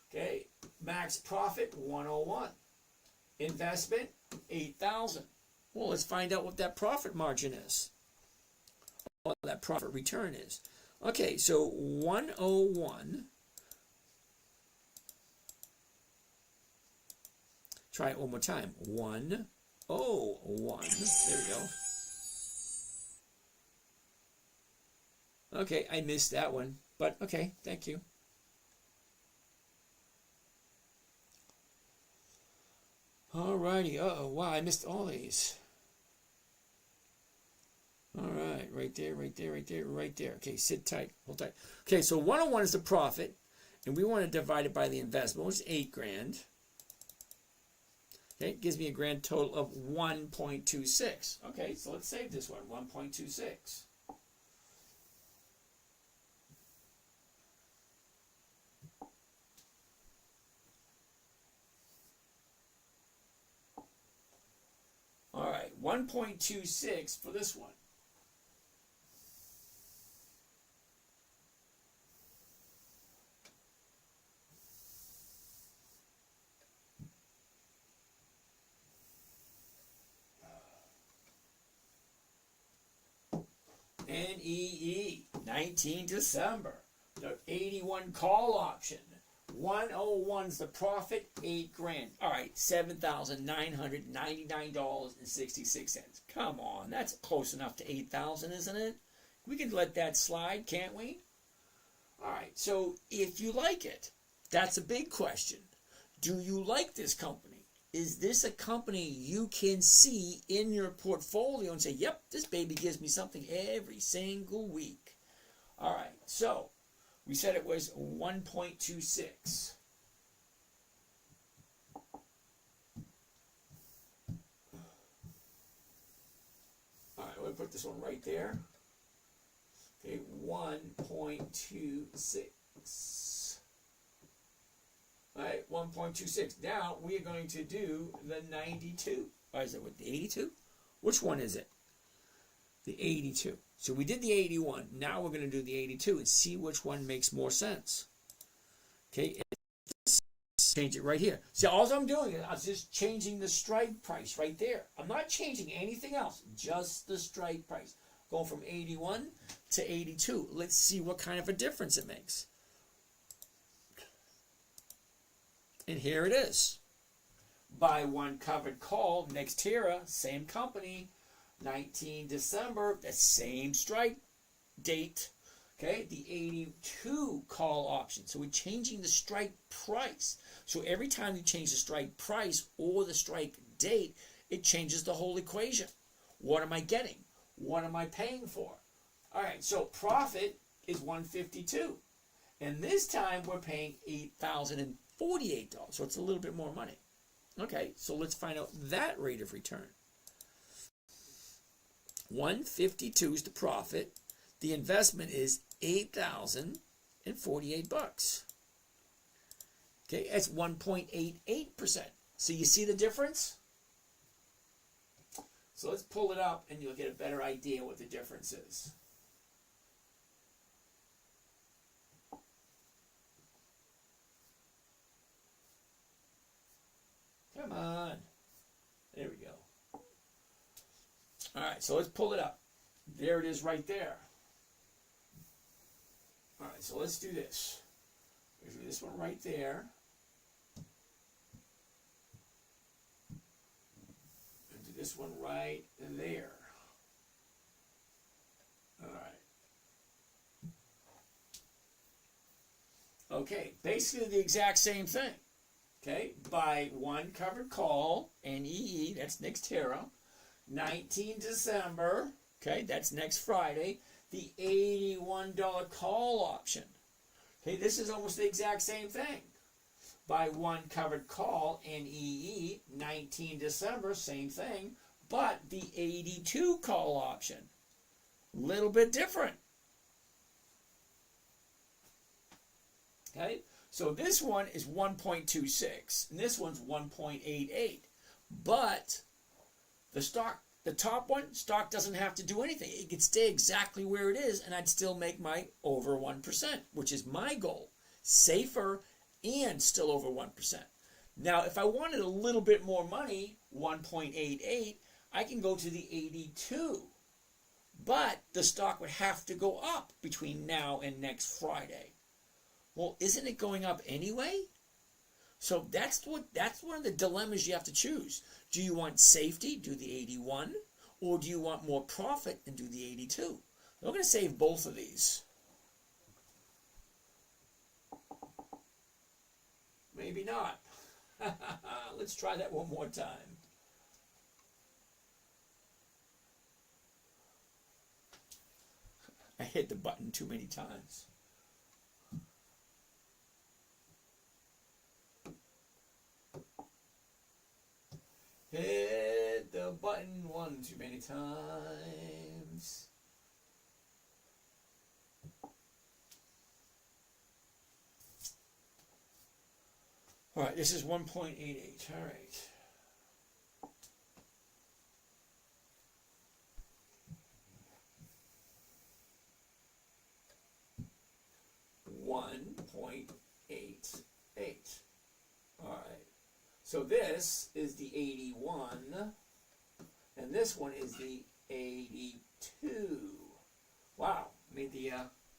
S2: Okay. Max profit 101. Investment 8,000. Well, let's find out what that profit margin is. What that profit return is. Okay, so 101. Try it one more time. 101. There we go. Okay, I missed that one, but okay, thank you. Alrighty, wow, I missed all these. Alright, right there, right there, right there, right there. Okay, sit tight, hold tight. Okay, so 101 is the profit, and we want to divide it by the investment, which is 8 grand. Okay, it gives me a grand total of 1.26. Okay, so let's save this one, 1.26. All right, 1.26 for this one. NEE, 19 December. The 81 call option. 101's the profit, 8 grand. All right, $7,999.66. Come on, that's close enough to 8,000, isn't it? We can let that slide, can't we? All right, so if you like it, that's a big question. Do you like this company? Is this a company you can see in your portfolio and say, yep, this baby gives me something every single week? All right, so we said it was 1.26. All right, we'll put this one right there. Okay, 1.26. All right, 1.26. Now we are going to do the 92. Or is it with the 82? Which one is it? The 82. So we did the 81. Now we're going to do the 82 and see which one makes more sense. Okay, change it right here. See, all I'm doing is I'm just changing the strike price right there. I'm not changing anything else, just the strike price. Going from 81 to 82. Let's see what kind of a difference it makes. And here it is. Buy one covered call, Nextera, same company, 19 December, the same strike date. Okay, the 82 call option. So we're changing the strike price. So every time you change the strike price or the strike date, it changes the whole equation. What am I getting? What am I paying for? All right, so profit is 152. And this time we're paying $8,048. So it's a little bit more money. Okay, so let's find out that rate of return. 152 is the profit. The investment is $8,048. Okay, that's 1.88%. So you see the difference? So let's pull it up and you'll get a better idea what the difference is. Come on. There we go. All right, so let's pull it up. There it is right there. All right, so let's do this. Let's do this one right there. And do this one right there. All right. Okay, basically the exact same thing. Okay, buy one covered call, NEE, that's Nextera, 19 December, okay, that's next Friday, the $81 call option. Okay, this is almost the exact same thing. Buy one covered call, NEE, 19 December, same thing, but the 82 call option, little bit different. Okay, so this one is 1.26, and this one's 1.88. But the top one, stock doesn't have to do anything. It could stay exactly where it is, and I'd still make my over 1%, which is my goal. Safer and still over 1%. Now, if I wanted a little bit more money, 1.88, I can go to the 82. But the stock would have to go up between now and next Friday. Well, isn't it going up anyway? So that's one of the dilemmas you have to choose. Do you want safety, do the 81, or do you want more profit and do the 82? We're going to save both of these. Maybe not. Let's try that one more time. I hit the button too many times. Hit the button one too many times. All right, this is 1.88. All right. $1.88. All right. So this is the 81, and this one is the 82. Wow, made the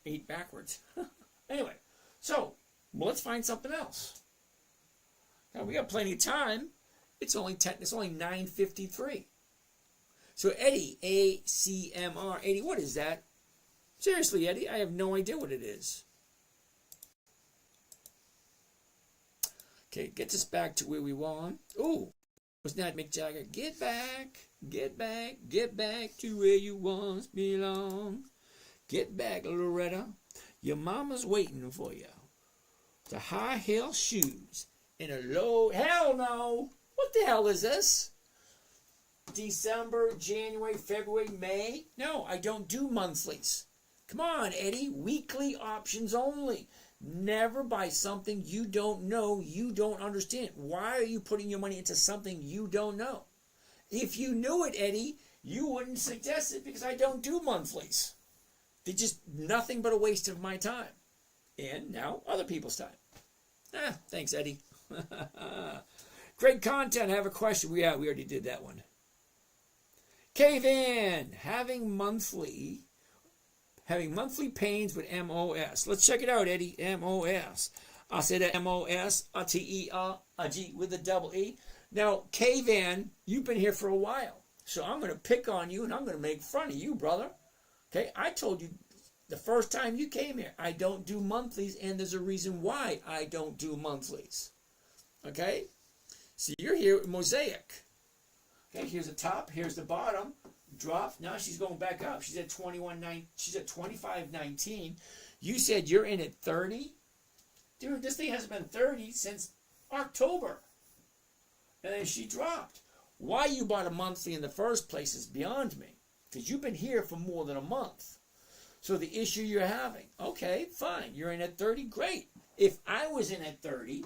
S2: 8 backwards. Anyway, so let's find something else. Now we got plenty of time. It's only 9:53. So Eddie, ACMR 80. What is that? Seriously, Eddie, I have no idea what it is. Okay, gets us back to where we want. Ooh, was that Mick Jagger? Get back to where you once belong. Get back, Loretta. Your mama's waiting for you. The high heel shoes and a low. Hell no! What the hell is this? December, January, February, May? No, I don't do monthlies. Come on, Eddie. Weekly options only. Never buy something you don't know, you don't understand. Why are you putting your money into something you don't know? If you knew it, Eddie, you wouldn't suggest it because I don't do monthlies. They're just nothing but a waste of my time. And now other people's time. Thanks, Eddie. Great content. I have a question. We already did that one. Cave in. Having monthly pains with MOS. Let's check it out, Eddie. MOS. I said that MOS, a T-E-R, a G with a double E. Now, Cave in, you've been here for a while. So I'm going to pick on you and I'm going to make fun of you, brother. Okay, I told you the first time you came here, I don't do monthlies, and there's a reason why I don't do monthlies. Okay? So you're here with Mosaic. Okay, here's the top, here's the bottom. Drop. Now she's going back up. She's at 21.9. She's at 25.19. You said you're in at 30. Dude, this thing hasn't been 30 since October. And then she dropped. Why you bought a monthly in the first place is beyond me. Because you've been here for more than a month. So the issue you're having, okay, fine. You're in at 30, great. If I was in at 30,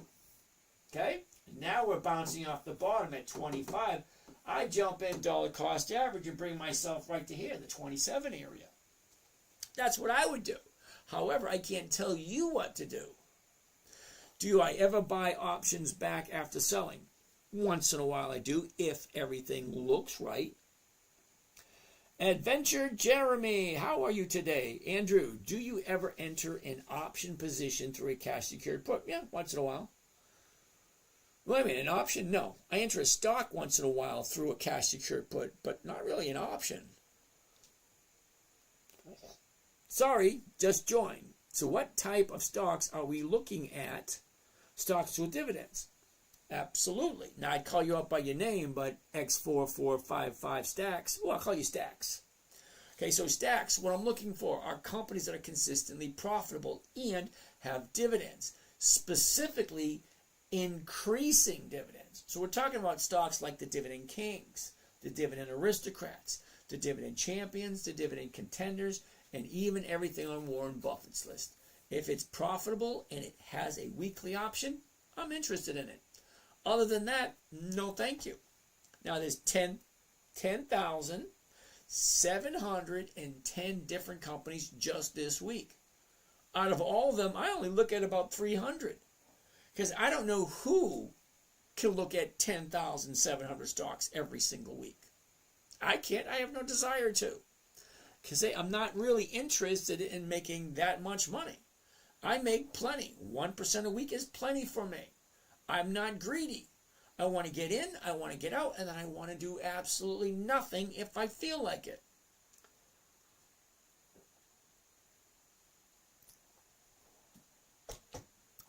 S2: okay, now we're bouncing off the bottom at 25. I jump in dollar cost average and bring myself right to here, the 27 area. That's what I would do. However, I can't tell you what to do. Do I ever buy options back after selling? Once in a while I do, if everything looks right. Adventure Jeremy, how are you today? Andrew, do you ever enter an option position through a cash secured put? Yeah, once in a while. Wait a minute, an option? No. I enter a stock once in a while through a cash secured put, but not really an option. Sorry, just joined. So what type of stocks are we looking at? Stocks with dividends. Absolutely. Now, I'd call you up by your name, but X4455 Stacks, well, I'll call you Stacks. Okay, so Stacks, what I'm looking for are companies that are consistently profitable and have dividends, specifically increasing dividends. So we're talking about stocks like the Dividend Kings, the Dividend Aristocrats, the Dividend Champions, the Dividend Contenders, and even everything on Warren Buffett's list. If it's profitable and it has a weekly option, I'm interested in it. Other than that, no thank you. Now there's 10,710 different companies just this week. Out of all of them, I only look at about 300. Because I don't know who can look at 10,700 stocks every single week. I can't. I have no desire to. Because I'm not really interested in making that much money. I make plenty. 1% a week is plenty for me. I'm not greedy. I want to get in, I want to get out, and then I want to do absolutely nothing if I feel like it.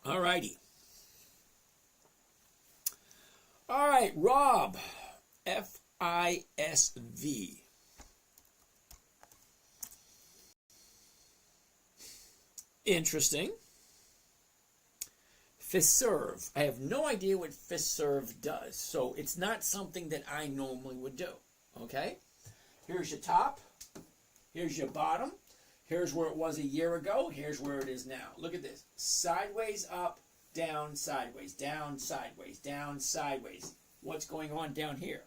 S2: All righty. All right, Rob, FISV. Interesting. Fiserv. I have no idea what Fiserv does, so it's not something that I normally would do. Okay? Here's your top. Here's your bottom. Here's where it was a year ago. Here's where it is now. Look at this. Sideways, up, down, sideways, down, sideways, down, sideways. What's going on down here?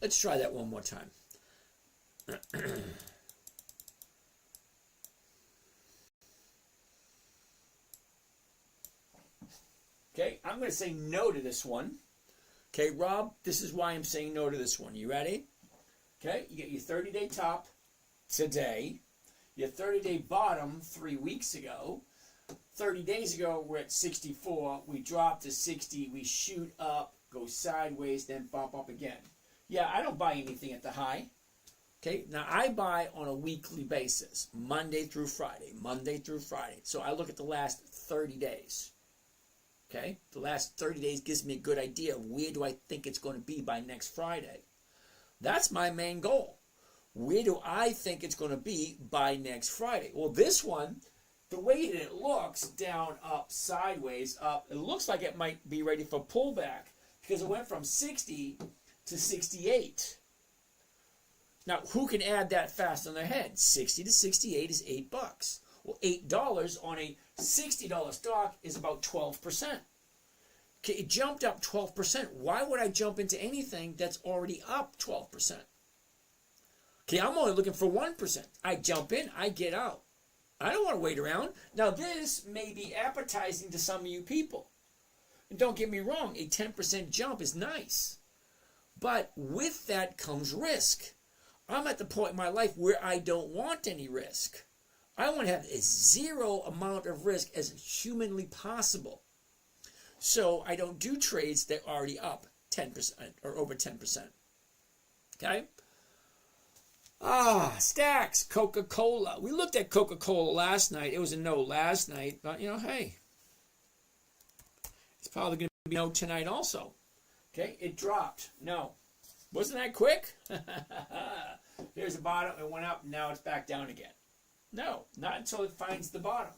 S2: Let's try that one more time. Okay, I'm going to say no to this one. Okay, Rob, this is why I'm saying no to this one. You ready? Okay, you get your 30-day top today, your 30-day bottom 3 weeks ago. 30 days ago, we're at 64. We drop to 60. We shoot up, go sideways, then bump up again. Yeah, I don't buy anything at the high. Okay, now I buy on a weekly basis, Monday through Friday, Monday through Friday. So I look at the last 30 days. Okay, the last 30 days gives me a good idea of where do I think it's going to be by next Friday. That's my main goal. Where do I think it's going to be by next Friday? Well, this one, the way that it looks, down, up, sideways, up, it looks like it might be ready for pullback because it went from 60 to 68. Now, who can add that fast on their head? 60 to 68 is $8. Well, $8 on a $60 stock is about 12%. Okay, it jumped up 12%. Why would I jump into anything that's already up 12%? Okay, I'm only looking for 1%. I jump in, I get out. I don't want to wait around. Now, this may be appetizing to some of you people. And don't get me wrong, a 10% jump is nice. But with that comes risk. I'm at the point in my life where I don't want any risk. I want to have as zero amount of risk as humanly possible. So I don't do trades that are already up 10% or over 10%. Okay? Stacks, Coca-Cola. We looked at Coca-Cola last night. It was a no last night, but hey, it's probably going to be no tonight also. Okay, it dropped. No. Wasn't that quick? Here's the bottom. It went up. Now it's back down again. No, not until it finds the bottom.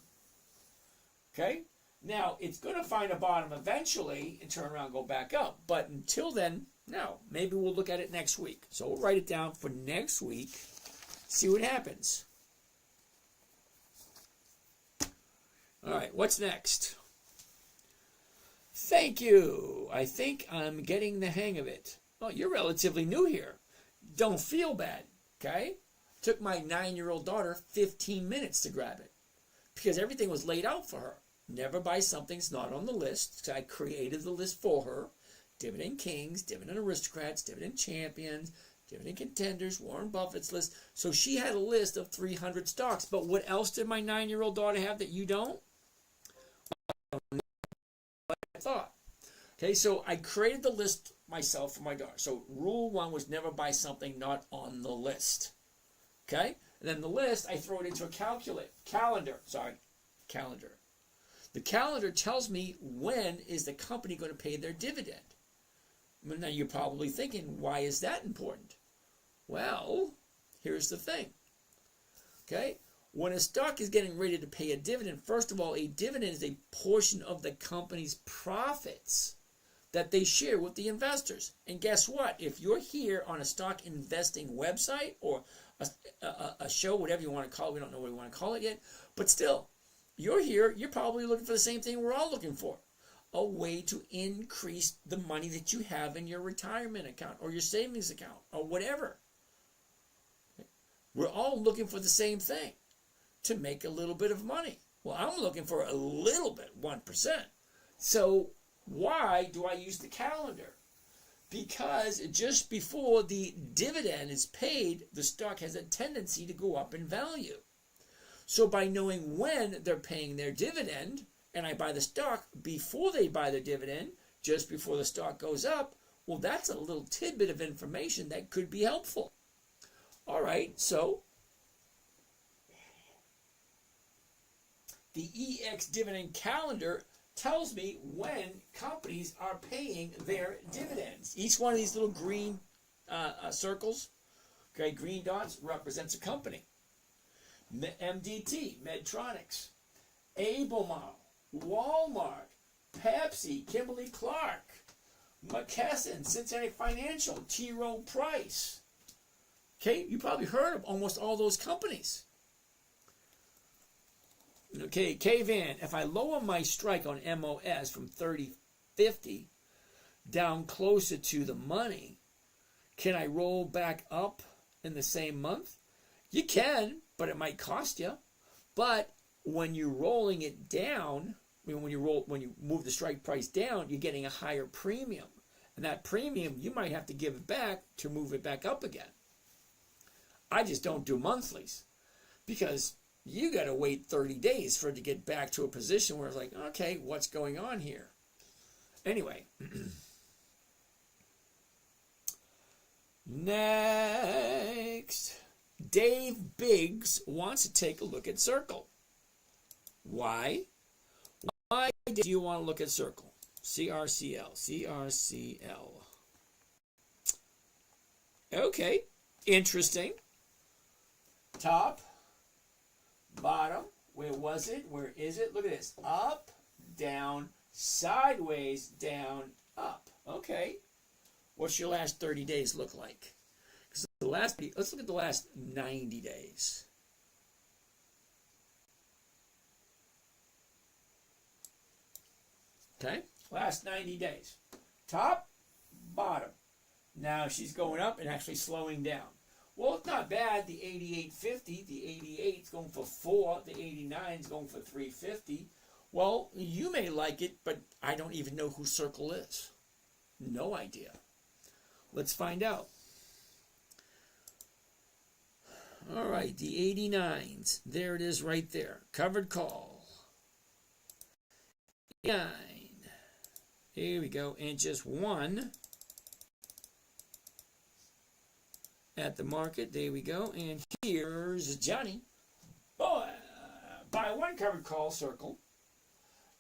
S2: Okay? Now, it's going to find a bottom eventually and turn around and go back up. But until then, no. Maybe we'll look at it next week. So we'll write it down for next week. See what happens. All right, what's next? Thank you. I think I'm getting the hang of it. Oh, you're relatively new here. Don't feel bad, okay? Took my 9-year-old daughter 15 minutes to grab it because everything was laid out for her. Never buy something that's not on the list. So I created the list for her. Dividend Kings, Dividend Aristocrats, Dividend Champions, Dividend Contenders, Warren Buffett's list. So she had a list of 300 stocks. But what else did my 9-year-old daughter have that you don't? I thought. Okay, so I created the list myself for my daughter. So rule 1 was never buy something not on the list. Okay? And then the list, I throw it into a calendar. The calendar tells me when is the company going to pay their dividend. Now you're probably thinking, why is that important? Well, here's the thing. Okay? When a stock is getting ready to pay a dividend, first of all, a dividend is a portion of the company's profits that they share with the investors. And guess what? If you're here on a stock investing website or a show, whatever you want to call it, we don't know what we want to call it yet, but still, you're here, you're probably looking for the same thing we're all looking for. A way to increase the money that you have in your retirement account or your savings account or whatever. We're all looking for the same thing, to make a little bit of money. Well, I'm looking for a little bit, 1%. So why do I use the calendar? Because just before the dividend is paid, the stock has a tendency to go up in value. So by knowing when they're paying their dividend, and I buy the stock before they buy their dividend, just before the stock goes up, well, that's a little tidbit of information that could be helpful. All right, so the EX dividend calendar tells me when companies are paying their dividends. Each one of these little green circles, okay, green dots, represents a company. MDT, Medtronics, Albemarle, Walmart, Pepsi, Kimberly-Clark, McKesson, Cincinnati Financial, T. Rowe Price. Okay, you probably heard of almost all those companies. Okay, K-Van, if I lower my strike on MOS from 30.50 down closer to the money, can I roll back up in the same month? You can, but it might cost you. But when you're rolling it down, when you move the strike price down, you're getting a higher premium. And that premium, you might have to give it back to move it back up again. I just don't do monthlies because you got to wait 30 days for it to get back to a position where it's like, okay, what's going on here? Anyway. Next. Dave Biggs wants to take a look at Circle. Why? Why do you want to look at Circle? CRCL. CRCL. Okay. Interesting. Top. Bottom. Where was it? Where is it? Look at this. Up, down, sideways, down, up. Okay. What's your last 30 days look like? Let's look at the last 90 days. Okay, last 90 days. Top, bottom. Now she's going up and actually slowing down. Well, it's not bad. The 88.50, the 88 is going for 4, the 89 is going for 350. Well, you may like it, but I don't even know who Circle is. No idea. Let's find out. All right, the 89s. There it is right there. Covered call. 9. Here we go. And just one at the market. There we go. And here's Johnny. Boy, buy one covered call, Circle.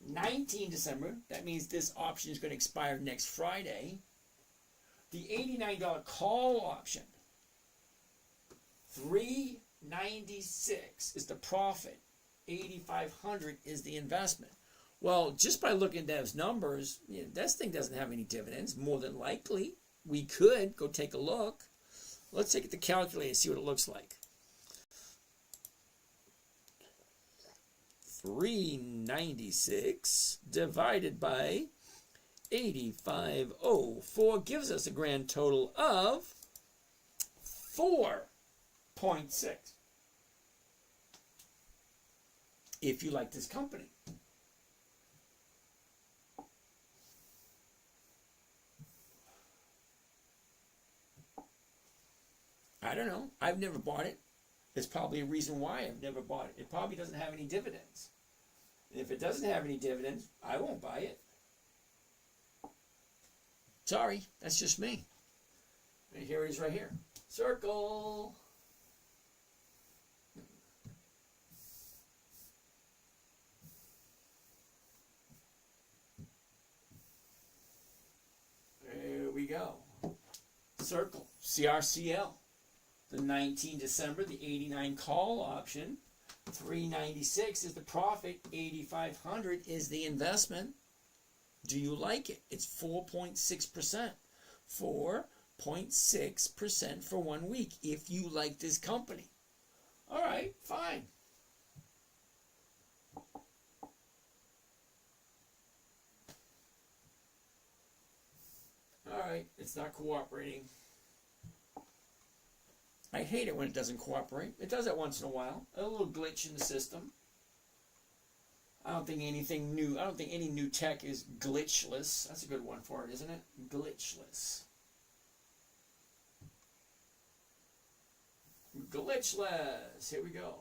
S2: 19 December. That means this option is going to expire next Friday. The $89 call option. $396 is the profit. $8,500 is the investment. Well, just by looking at those numbers, this thing doesn't have any dividends. More than likely, we could go take a look. Let's take the calculator and see what it looks like. 396 divided by 8504 gives us a grand total of 4.6. If you like this company. I don't know. I've never bought it. There's probably a reason why I've never bought it. It probably doesn't have any dividends. And if it doesn't have any dividends, I won't buy it. Sorry, that's just me. And here it is right here. Circle. There we go. Circle. CRCL. The 19 December, the 89 call option. 396 is the profit. 8,500 is the investment. Do you like it? It's 4.6%. 4.6% for 1 week if you like this company. All right, fine. All right, it's not cooperating. I hate it when it doesn't cooperate. It does it once in a while. A little glitch in the system. I don't think anything new. I don't think any new tech is glitchless. That's a good one for it, isn't it? Glitchless. glitchless. Here we go.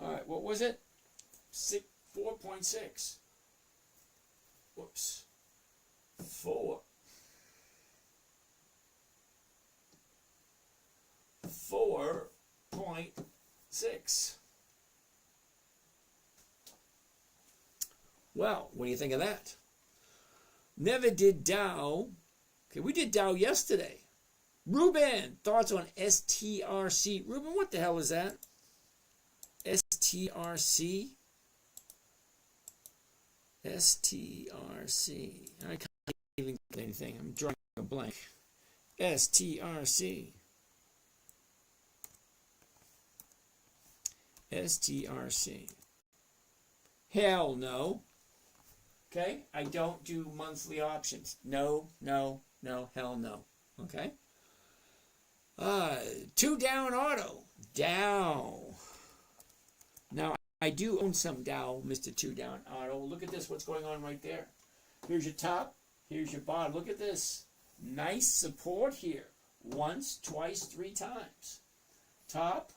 S2: All right, what was it? 4.6. Whoops. 4.6. Well, what do you think of that? Never did Dow. Okay, we did Dow yesterday. Ruben, thoughts on STRC? Ruben, what the hell is that? STRC? STRC. I can't even get anything. I'm drawing a blank. STRC. STRC. Hell no. Okay? I don't do monthly options. No, no, no, hell no. Okay? 2 down auto. Dow. Now, I do own some Dow, Mr. 2 down auto. Look at this, what's going on right there. Here's your top. Here's your bottom. Look at this. Nice support here. Once, twice, 3 times. Top,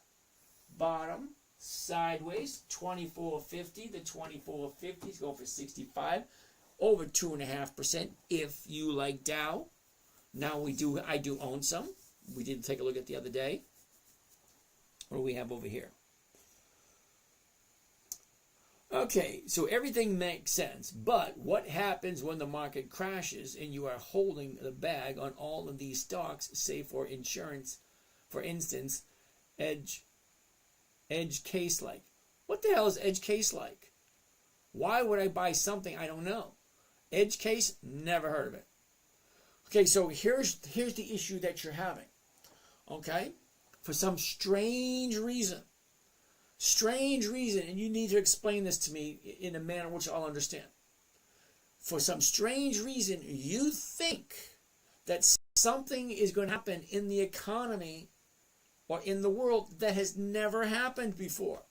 S2: bottom, sideways, 24.50. The 24.50s go for 65. Over 2.5% if you like Dow. Now I do own some. We did take a look at the other day. What do we have over here? Okay, so everything makes sense, but what happens when the market crashes and you are holding the bag on all of these stocks, say for insurance, for instance, Edge Case like? What the hell is Edge Case like? Why would I buy something I don't know? Edge Case, never heard of it. Okay, so here's the issue that you're having. Okay, for some strange reason, and you need to explain this to me in a manner which I'll understand. For some strange reason, you think that something is going to happen in the economy or in the world that has never happened before.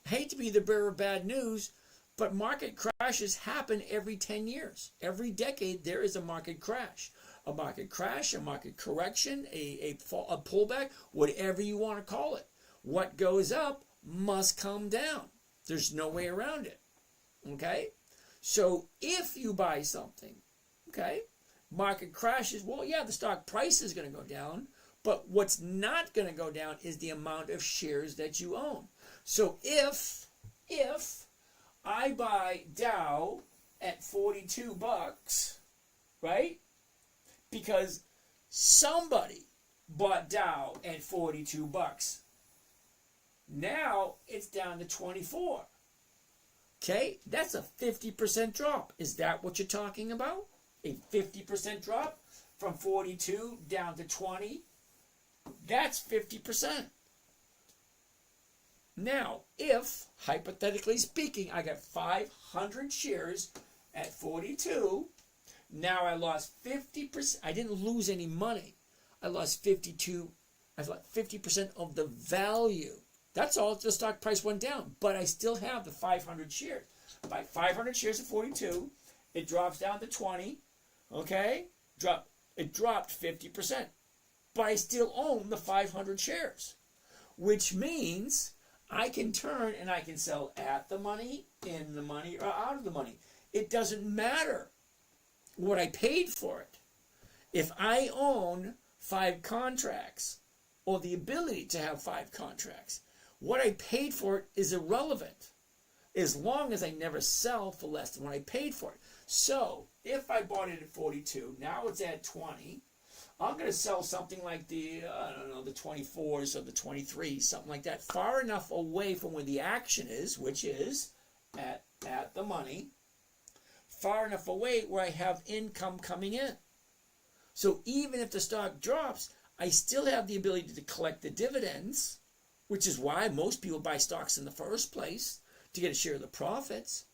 S2: I hate to be the bearer of bad news, but market crashes happen every 10 years. Every decade, there is a market crash. A market crash, a market correction, a pullback, whatever you want to call it. What goes up must come down. There's no way around it. Okay? So if you buy something, okay, market crashes, well, yeah, the stock price is going to go down, but what's not going to go down is the amount of shares that you own. So if I buy Dow at $42, right? Because somebody bought Dow at $42. Now it's down to 24. Okay, that's a 50% drop. Is that what you're talking about? A 50% drop from 42 down to 20? That's 50%. Now, if, hypothetically speaking, I got 500 shares at 42, now I lost 50%. I didn't lose any money. I lost 50% of the value. That's all. The stock price went down, but I still have the 500 shares. Buy 500 shares at 42, it drops down to 20. Okay, it dropped 50%, but I still own the 500 shares, which means I can turn and I can sell at the money, in the money, or out of the money. It doesn't matter what I paid for it. If I own 5 contracts, or the ability to have 5 contracts, what I paid for it is irrelevant, as long as I never sell for less than what I paid for it. So, if I bought it at 42, now it's at 20, I'm going to sell something like the 24s or the 23s, something like that, far enough away from where the action is, which is at the money, far enough away where I have income coming in. So even if the stock drops, I still have the ability to collect the dividends, which is why most people buy stocks in the first place, to get a share of the profits.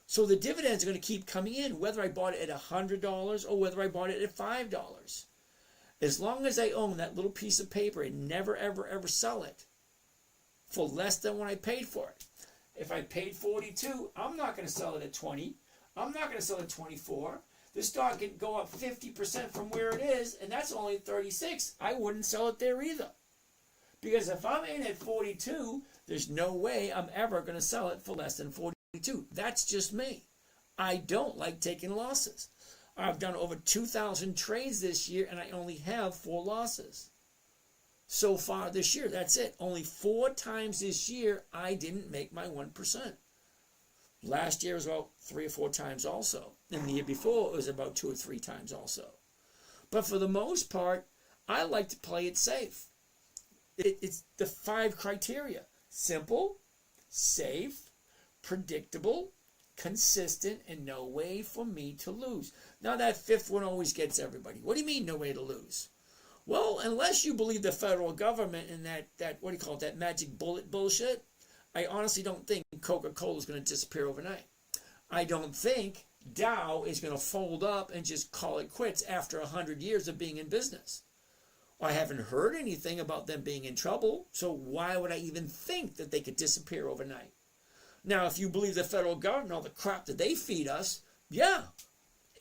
S2: So the dividends are going to keep coming in, whether I bought it at $100 or whether I bought it at $5. As long as I own that little piece of paper and never, ever, ever sell it for less than what I paid for it. If I paid 42, I'm not going to sell it at 20. I'm not going to sell it at 24. the stock could go up 50% from where it is, and that's only 36. I wouldn't sell it there either. Because if I'm in at 42, there's no way I'm ever going to sell it for less than 42. That's just me. I don't like taking losses. I've done over 2,000 trades this year, and I only have 4 losses. So far this year, that's it. Only 4 times this year, I didn't make my 1%. Last year was about 3 or 4 times also. And the year before, it was about 2 or 3 times also. But for the most part, I like to play it safe. It's the 5 criteria. Simple, safe, predictable, consistent, and no way for me to lose. Now that 5th one always gets everybody. What do you mean no way to lose? Well, unless you believe the federal government and that what do you call it, that magic bullet bullshit, I honestly don't think Coca-Cola is going to disappear overnight. I don't think Dow is going to fold up and just call it quits after 100 years of being in business. I haven't heard anything about them being in trouble, so why would I even think that they could disappear overnight? Now, if you believe the federal government, all the crap that they feed us, yeah,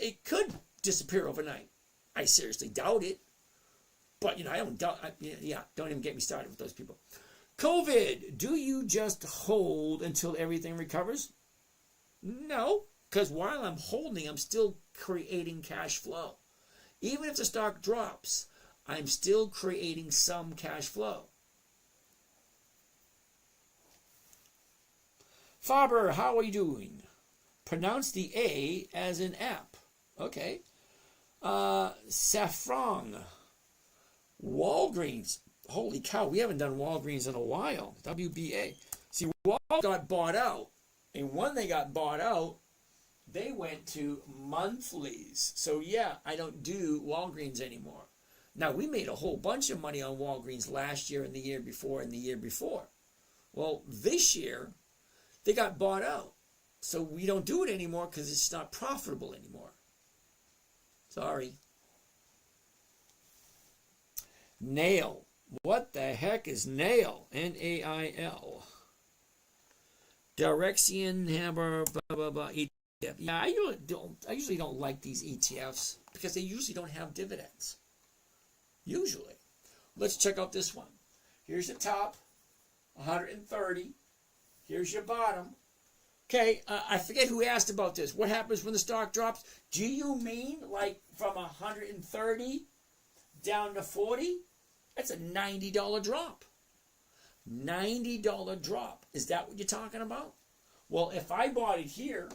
S2: it could disappear overnight. I seriously doubt it. But, I don't doubt, don't even get me started with those people. COVID, do you just hold until everything recovers? No, because while I'm holding, I'm still creating cash flow. Even if the stock drops, I'm still creating some cash flow. Faber, how are you doing? Pronounce the A as an app. Okay. Saffron. Walgreens. Holy cow, we haven't done Walgreens in a while. WBA. See, Walgreens got bought out. And when they got bought out, they went to monthlies. So yeah, I don't do Walgreens anymore. Now, we made a whole bunch of money on Walgreens last year and the year before and the year before. Well, this year, they got bought out. So we don't do it anymore because it's not profitable anymore. Sorry. Nail. What the heck is Nail? N-A-I-L. Direxion, Hammer, blah, blah, blah, ETF. Yeah, I usually don't like these ETFs because they usually don't have dividends. Usually. Let's check out this one. Here's the top, 130. Here's your bottom. Okay, I forget who asked about this. What happens when the stock drops? Do you mean like from 130 down to 40? That's a $90 drop. $90 drop. Is that what you're talking about? Well, if I bought it here,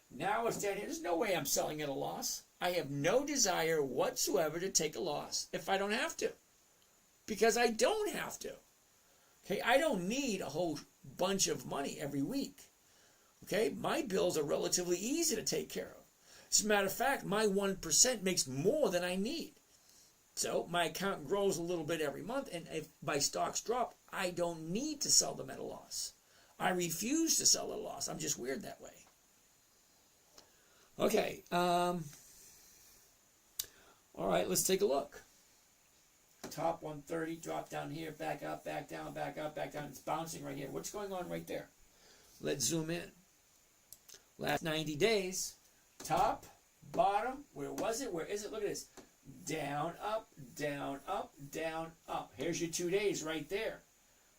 S2: now it's down here. There's no way I'm selling at a loss. I have no desire whatsoever to take a loss if I don't have to. Because I don't have to. Okay, I don't need a whole bunch of money every week. Okay, my bills are relatively easy to take care of. As a matter of fact, my 1% makes more than I need. So my account grows a little bit every month, and if my stocks drop, I don't need to sell them at a loss. I refuse to sell at a loss. I'm just weird that way. Okay. All right, let's take a look. Top 130, drop down here, back up, back down, back up, back down. It's bouncing right here. What's going on right there? Let's zoom in. Last 90 days, top, bottom, where was it? Where is it? Look at this. Down, up, down, up, down, up. Here's your 2 days right there.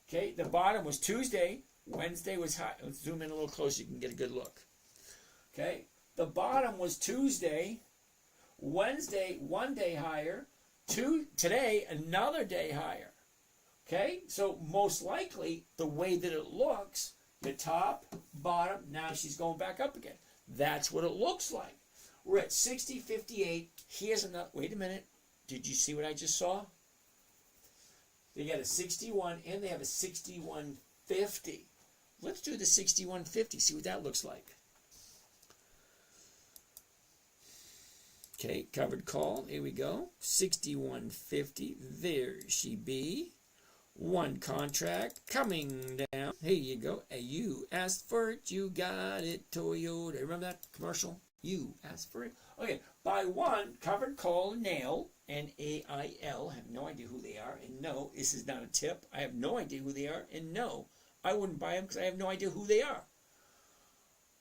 S2: Okay, the bottom was Tuesday. Wednesday was high. Let's zoom in a little closer. You can get a good look. Okay, the bottom was Tuesday. Wednesday, 1 day higher. Today, another day higher. Okay, so most likely, the way that it looks, the top, bottom, now she's going back up again. That's what it looks like. We're at 60.58. Here's another. Wait a minute. Did you see what I just saw? They got a 61 and they have a 61.50. Let's do the 61.50. See what that looks like. Okay, covered call. Here we go. 61.50. There she be. One contract coming down. Here you go. Hey, you asked for it. You got it. Toyota. Remember that commercial? You asked for it. Okay, buy one covered call nail, N-A-I-L. I have no idea who they are. And no, this is not a tip. I have no idea who they are. And no, I wouldn't buy them because I have no idea who they are.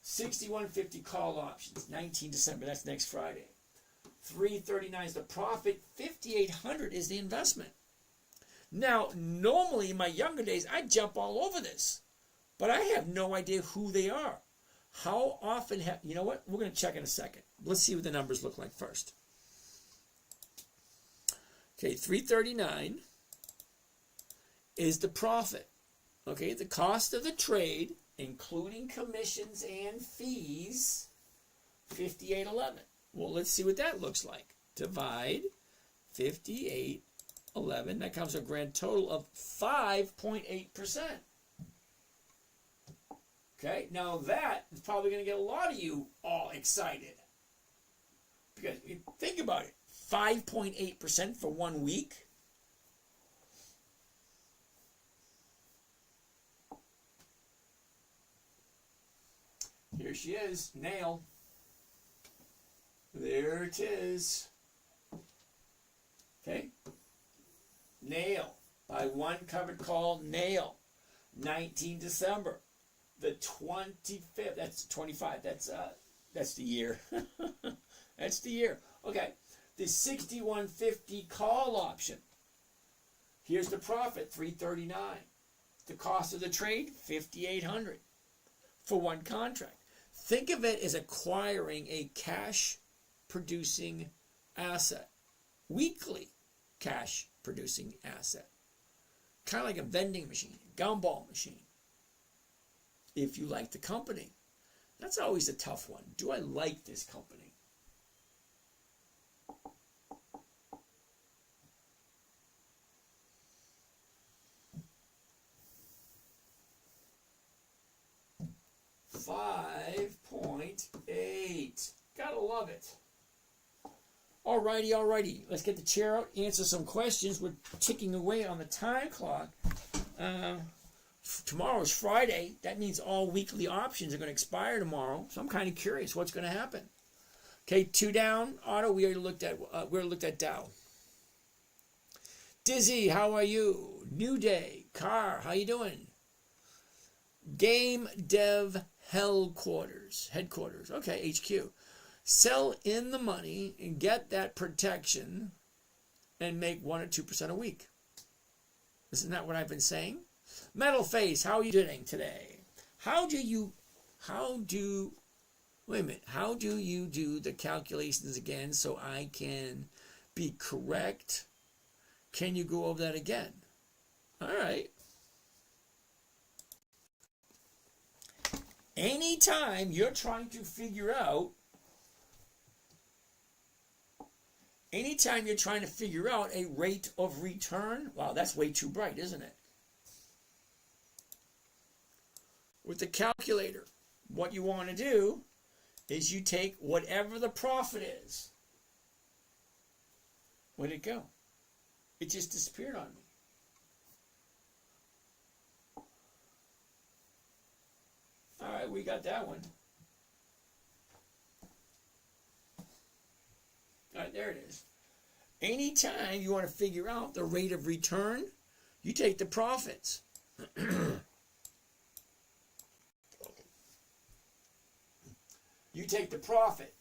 S2: 61.50 call options, 19 December. That's next Friday. $339 is the profit, $5,800 is the investment. Now, normally in my younger days, I'd jump all over this, but I have no idea who they are. How often you know what? We're going to check in a second. Let's see what the numbers look like first. Okay, $339 is the profit. Okay, the cost of the trade, including commissions and fees, $5,811. Well, let's see what that looks like. Divide $5,811. That comes to a grand total of 5.8%. Okay, now that is probably going to get a lot of you all excited. Because think about it, 5.8% for 1 week. Here she is, nail. There it is. Okay. Nail. By one covered call, nail. 19 December. The 25th. That's 25. That's the year. That's the year. Okay. The 61.50 call option. Here's the profit, $339. The cost of the trade, $5,800 for one contract. Think of it as acquiring a cash producing asset, weekly cash producing asset, kind of like a vending machine, gumball machine. If you like the company, that's always a tough one. Do I like this company? $5.8. Gotta love it. Alrighty. Let's get the chair out, answer some questions. We're ticking away on the time clock. Tomorrow's Friday. That means all weekly options are going to expire tomorrow. So I'm kind of curious what's going to happen. Okay, 2 down. Auto, we already looked at Dow. Dizzy, how are you? New Day. Car, how you doing? Game Dev Headquarters. Okay, HQ. Sell in the money and get that protection and make 1 or 2% a week. Isn't that what I've been saying? Metal Face, how are you doing today? How do you do the calculations again so I can be correct? Can you go over that again? All right. Anytime you're trying to figure out a rate of return, wow, that's way too bright, isn't it? With the calculator, what you want to do is you take whatever the profit is. Where'd it go? It just disappeared on me. All right, we got that one. All right, there it is. Anytime you want to figure out the rate of return, you take the profits. You take the profit,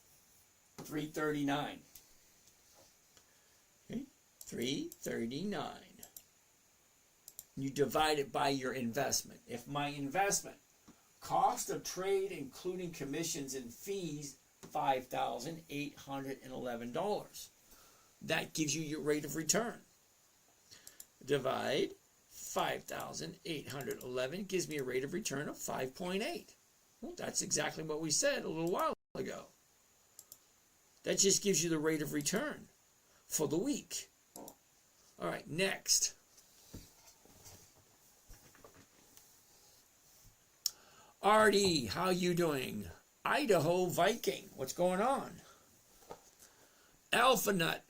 S2: $339. Okay, $339. You divide it by your investment. If my investment, cost of trade including commissions and fees, $5,811. That gives you your rate of return. Divide 5,811 gives me a rate of return of 5.8. Well, that's exactly what we said a little while ago. That just gives you the rate of return for the week. All right, next. Artie, how you doing? Idaho Viking, what's going on? Alpha Nut.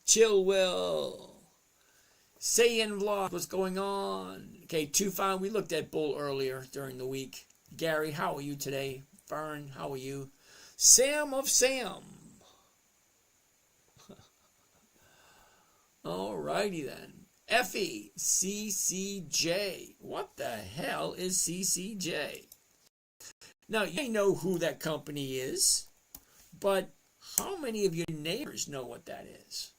S2: Chill Will. Saiyan Vlog, what's going on? Okay, 2-5, we looked at Bull earlier during the week. Gary, how are you today? Fern, how are you? Sam of Sam. Alrighty then. Effie, CCJ. What the hell is CCJ? Now, you know who that company is. But how many of your neighbors know what that is?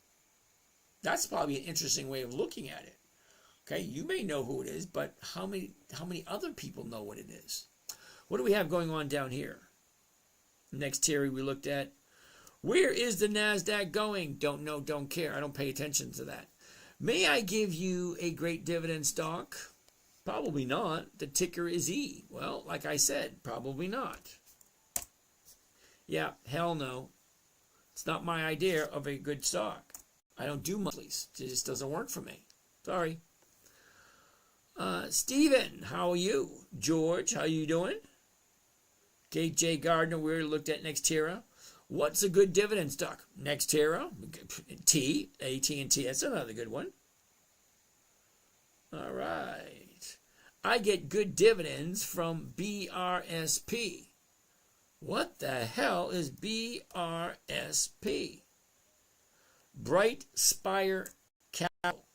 S2: That's probably an interesting way of looking at it. Okay, you may know who it is, but how many other people know what it is? What do we have going on down here? Next theory we looked at. Where is the NASDAQ going? Don't know, don't care. I don't pay attention to that. May I give you a great dividend stock? Probably not. The ticker is E. Well, like I said, probably not. Yeah, hell no. It's not my idea of a good stock. I don't do monthlies. It just doesn't work for me. Sorry. Steven, how are you? George, how you doing? KJ Gardner, we already looked at Nextera. What's a good dividend stock? Nextera, AT&T. That's another good one. All right. I get good dividends from BRSP. What the hell is BRSP? Bright Spire Capital.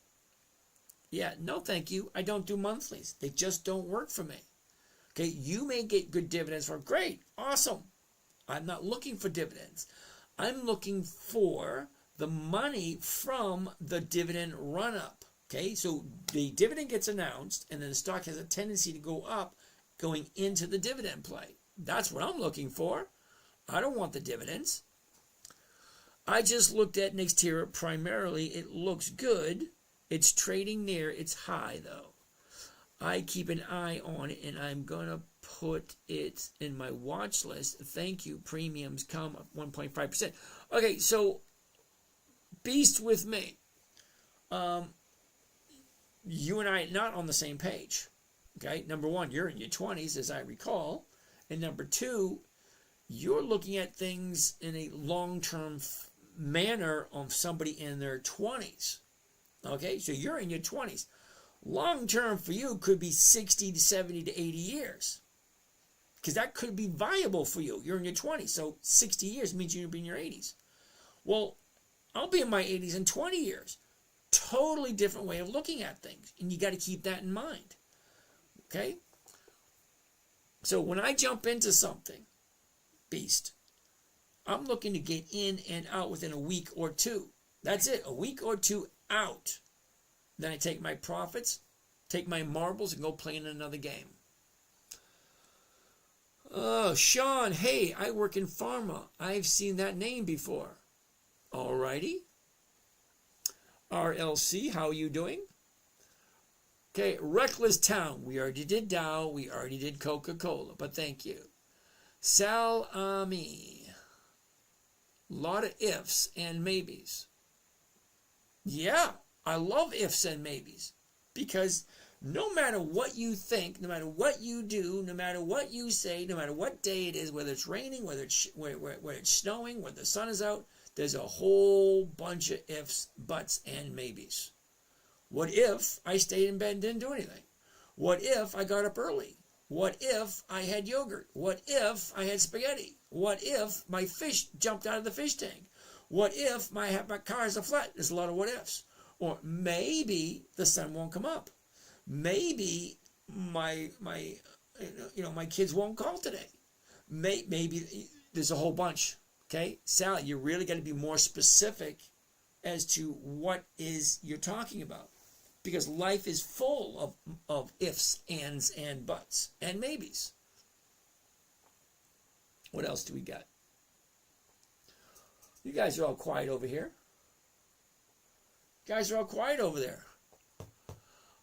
S2: Yeah, no thank you. I don't do monthlies. They just don't work for me. Okay, you may get good dividends from. Great, awesome. I'm not looking for dividends. I'm looking for the money from the dividend run-up. Okay, so the dividend gets announced, and then the stock has a tendency to go up going into the dividend play. That's what I'm looking for. I don't want the dividends. I just looked at Nextera primarily. It looks good. It's trading near its high, though. I keep an eye on it, and I'm going to put it in my watch list. Thank you. Premiums come up 1.5%. Okay, so beast with me. You and I are not on the same page. Okay, number one, you're in your 20s, as I recall. And number two, you're looking at things in a long-term manner of somebody in their 20s. Okay, so you're in your 20s. Long-term for you could be 60 to 70 to 80 years. Because that could be viable for you. You're in your 20s, so 60 years means you'll be in your 80s. Well, I'll be in my 80s in 20 years. Totally different way of looking at things. And you got to keep that in mind. Okay? So when I jump into something, beast, I'm looking to get in and out within a week or two. That's it. A week or two out. Then I take my profits, take my marbles, and go play in another game. Oh, Sean, hey, I work in pharma. I've seen that name before. Alrighty. RLC, how are you doing? Okay, Reckless Town. We already did Dow. We already did Coca-Cola, but thank you. Salami. Lot of ifs and maybes. Yeah, I love ifs and maybes. Because no matter what you think, no matter what you do, no matter what you say, no matter what day it is, whether it's raining, whether it's snowing, whether the sun is out, there's a whole bunch of ifs, buts, and maybes. What if I stayed in bed and didn't do anything? What if I got up early? What if I had yogurt? What if I had spaghetti? What if my fish jumped out of the fish tank? What if my car is a flat? There's a lot of what ifs. Or maybe the sun won't come up. Maybe my kids won't call today. Maybe there's a whole bunch. Okay, Sally, you really got to be more specific as to what is you're talking about, because life is full of ifs, ands, and buts, and maybes. What else do we got? You guys are all quiet over here. You guys are all quiet over there.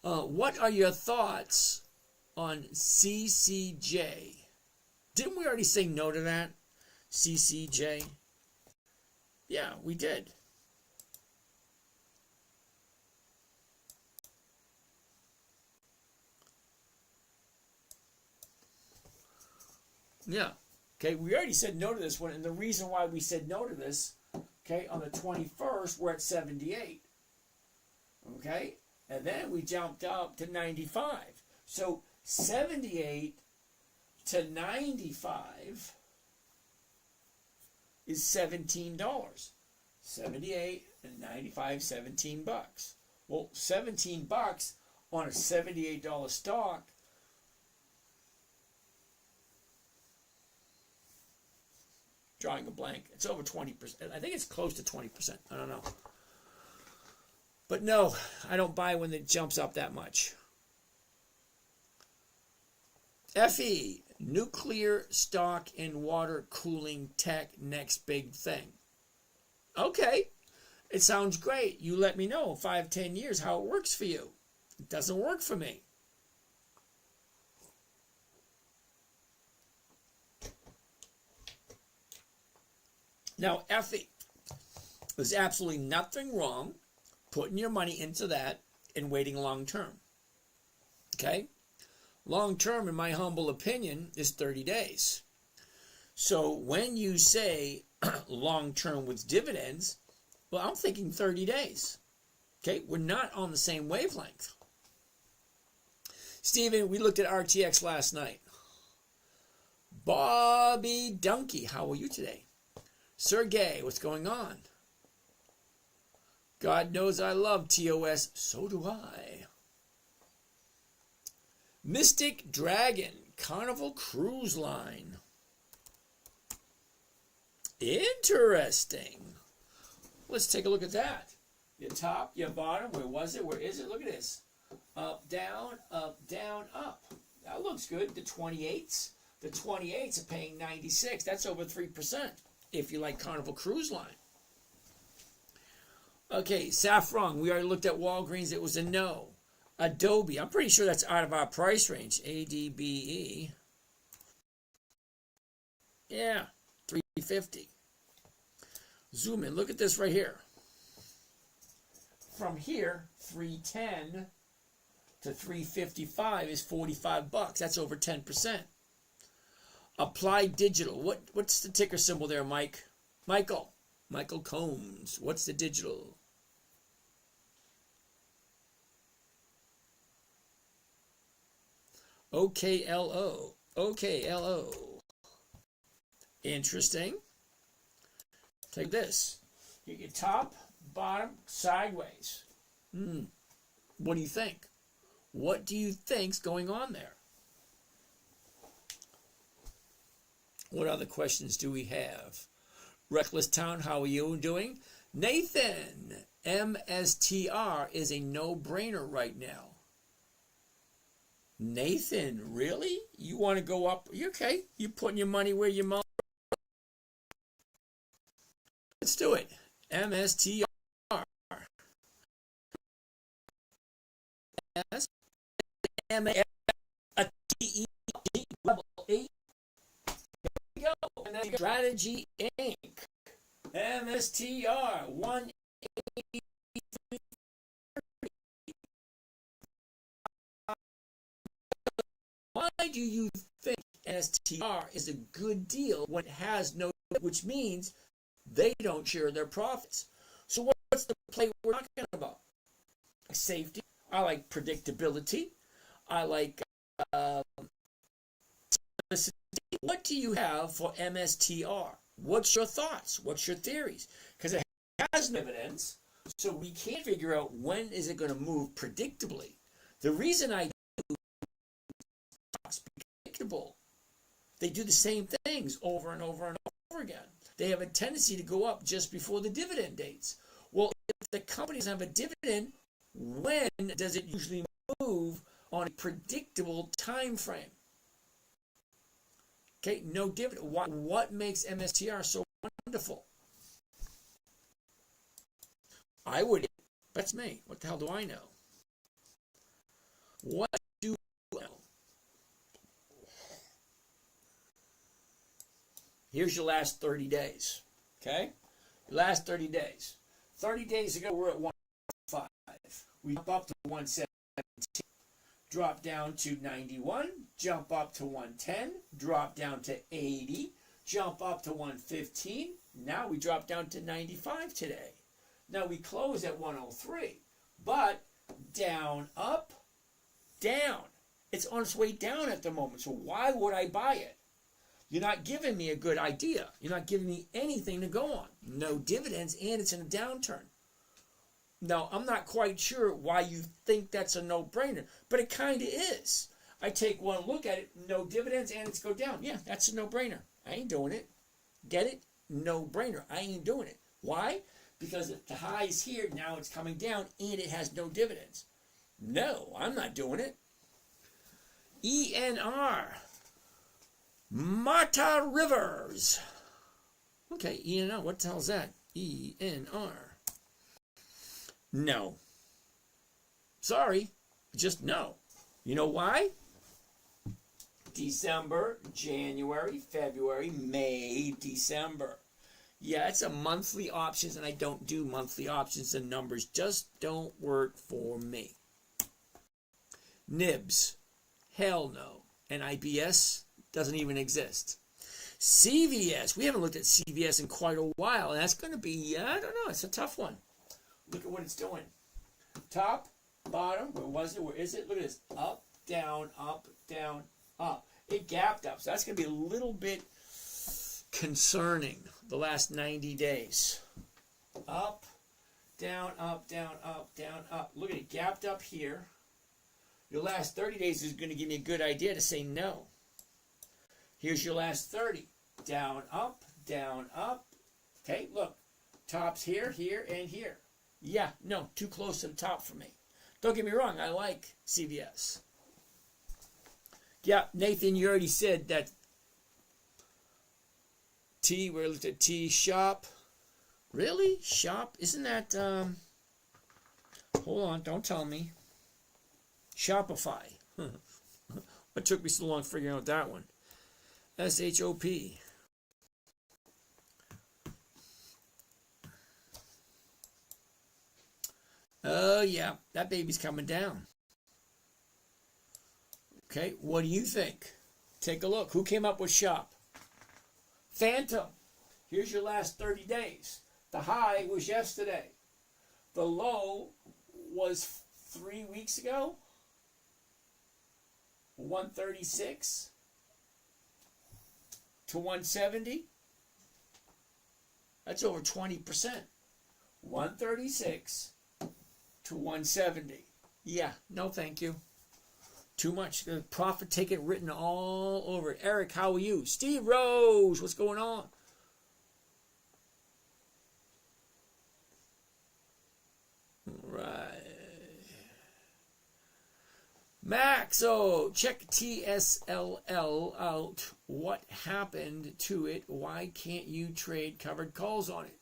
S2: What are your thoughts on CCJ? Didn't we already say no to that? CCJ? Yeah, we did. Yeah. Okay, we already said no to this one, and the reason why we said no to this, okay, on the 21st, we're at 78. Okay? And then we jumped up to 95. So 78 to 95 is $17. 78 and 95, $17. Well, $17 on a $78 stock, drawing a blank. It's over 20%. I think it's close to 20%. I don't know. But no, I don't buy when it jumps up that much. FE, nuclear stock and water cooling tech, next big thing. Okay, it sounds great. You let me know 5-10 years how it works for you. It doesn't work for me. Now, FE, there's absolutely nothing wrong putting your money into that and waiting long term. Okay? Long term, in my humble opinion, is 30 days. So when you say long term with dividends, well, I'm thinking 30 days. Okay? We're not on the same wavelength. Stephen, we looked at RTX last night. Bobby Donkey, how are you today? Sergey, what's going on? God knows I love TOS. So do I. Mystic Dragon, Carnival Cruise Line. Interesting. Let's take a look at that. Your top, your bottom, where was it? Where is it? Look at this. Up, down, up. That looks good. The 28s. The 28s are paying 96. That's over 3% if you like Carnival Cruise Line. Okay, Saffron. We already looked at Walgreens. It was a no. Adobe. I'm pretty sure that's out of our price range. ADBE. Yeah, 350. Zoom in. Look at this right here. From here, 310 to 355 is 45 bucks. That's over 10%. Applied Digital. What's the ticker symbol there, Mike? Michael Combs. What's the digital? OKLO. Interesting. Take this. You get top, bottom, sideways. What do you think? What do you think's going on there? What other questions do we have? Reckless Town, how are you doing? Nathan, MSTR is a no-brainer right now. Nathan, really? You want to go up? Okay, you're putting your money where your mouth. Let's do it. MSTR. S M A T E level 8. Here we go. And then Strategy Inc. MSTR 183. Why do you think STR is a good deal when it has no, which means they don't share their profits? So what's the play we're talking about? Safety. I like predictability. I like what do you have for MSTR? What's your thoughts? What's your theories? Because it has no dividends, so we can't figure out when is it going to move predictably. The reason I do is predictable. They do the same things over and over and over again. They have a tendency to go up just before the dividend dates. Well, if the company doesn't have a dividend, when does it usually move on a predictable time frame? Okay, no dividend. What makes MSTR so wonderful? I would. That's me. What the hell do I know? What do I know? Here's your last 30 days. Okay? Your last 30 days. 30 days ago, we're at 105. We jump up to 117, drop down to 91, jump up to 110, drop down to 80, jump up to 115. Now we drop down to 95 today. Now we close at 103, but down, up, down. It's on its way down at the moment, so why would I buy it? You're not giving me a good idea. You're not giving me anything to go on. No dividends, and it's in a downturn. Now, I'm not quite sure why you think that's a no-brainer, but it kind of is. I take one look at it, no dividends, and it's go down. Yeah, that's a no-brainer. I ain't doing it. Get it? no-brainer. I ain't doing it. Why? Because if the high is here, now it's coming down, and it has no dividends. No, I'm not doing it. ENR. Marta Rivers. Okay, ENR. What the hell is that? ENR. No. Sorry. Just no. You know why? December, January, February, May, December. Yeah, it's a monthly options, and I don't do monthly options. The numbers just don't work for me. NIBS. Hell no. And IBS doesn't even exist. CVS. We haven't looked at CVS in quite a while, and that's going to be, I don't know, it's a tough one. Look at what it's doing. Top, bottom, where was it? Where is it? Look at this. Up, down, up, down, up. It gapped up, so that's going to be a little bit concerning the last 90 days. Up, down, up, down, up, down, up. Look at it, gapped up here. Your last 30 days is going to give me a good idea to say no. Here's your last 30. Down, up, down, up. Okay, look. Top's here, here, and here. Yeah, no, too close to the top for me. Don't get me wrong, I like CVS. Yeah, Nathan, you already said that T, we looked at T, shop. Really? Shop? Isn't that, hold on, don't tell me. Shopify. What took me so long figuring out that one? SHOP. Oh, yeah, that baby's coming down. Okay, what do you think? Take a look. Who came up with shop? Phantom. Here's your last 30 days. The high was yesterday. The low was 3 weeks ago. 136 to 170. That's over 20%. 136 to 170. Yeah, no thank you. Too much. Profit ticket written all over it. Eric, how are you? Steve Rose, what's going on? Right. Max, oh, check TSLL out. What happened to it? Why can't you trade covered calls on it?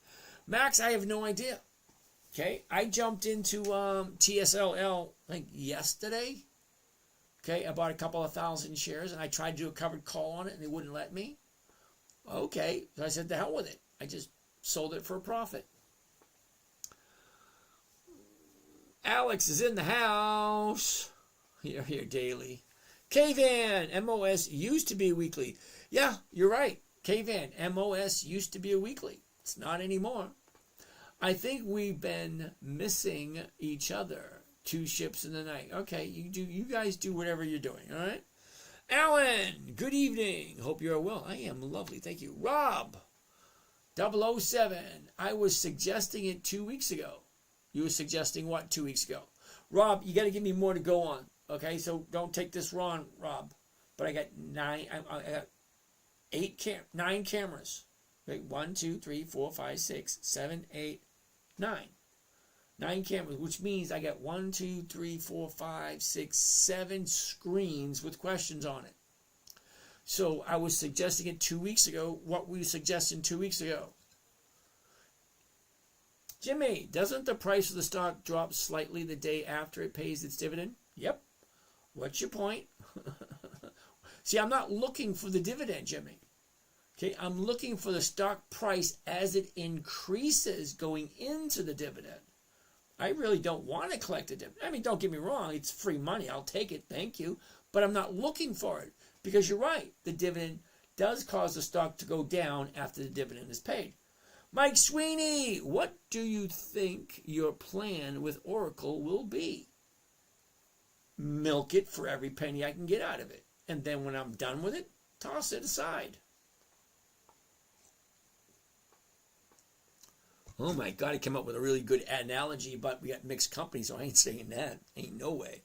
S2: Max, I have no idea. Okay, I jumped into TSLL, I think, yesterday. Okay, I bought a couple of thousand shares, and I tried to do a covered call on it, and they wouldn't let me. Okay, so I said, the hell with it. I just sold it for a profit. Alex is in the house. Here daily. K-Van, MOS used to be weekly. Yeah, you're right. K-Van, MOS used to be a weekly. It's not anymore. I think we've been missing each other. 2 ships in the night. Okay, you guys do whatever you're doing, all right? Alan, good evening. Hope you're well. I am lovely, thank you. Rob, 007. I was suggesting it 2 weeks ago. You were suggesting what 2 weeks ago? Rob, you got to give me more to go on. Okay, so don't take this wrong, Rob. But I got 9 cameras. Okay, 1, 2, 3, 4, 5, 6, 7, 8, 9. 9 cameras, which means I got 1, 2, 3, 4, 5, 6, 7 screens with questions on it. So I was suggesting it 2 weeks ago. What were you suggesting 2 weeks ago? Jimmy, doesn't the price of the stock drop slightly the day after it pays its dividend? Yep. What's your point? See, I'm not looking for the dividend, Jimmy. Okay, I'm looking for the stock price as it increases going into the dividend. I really don't want to collect a dividend. I mean, don't get me wrong. It's free money. I'll take it. Thank you. But I'm not looking for it because you're right. The dividend does cause the stock to go down after the dividend is paid. Mike Sweeney, what do you think your plan with Oracle will be? Milk it for every penny I can get out of it. And then when I'm done with it, toss it aside. Oh my God, I came up with a really good analogy, but we got mixed companies, so I ain't saying that. Ain't no way.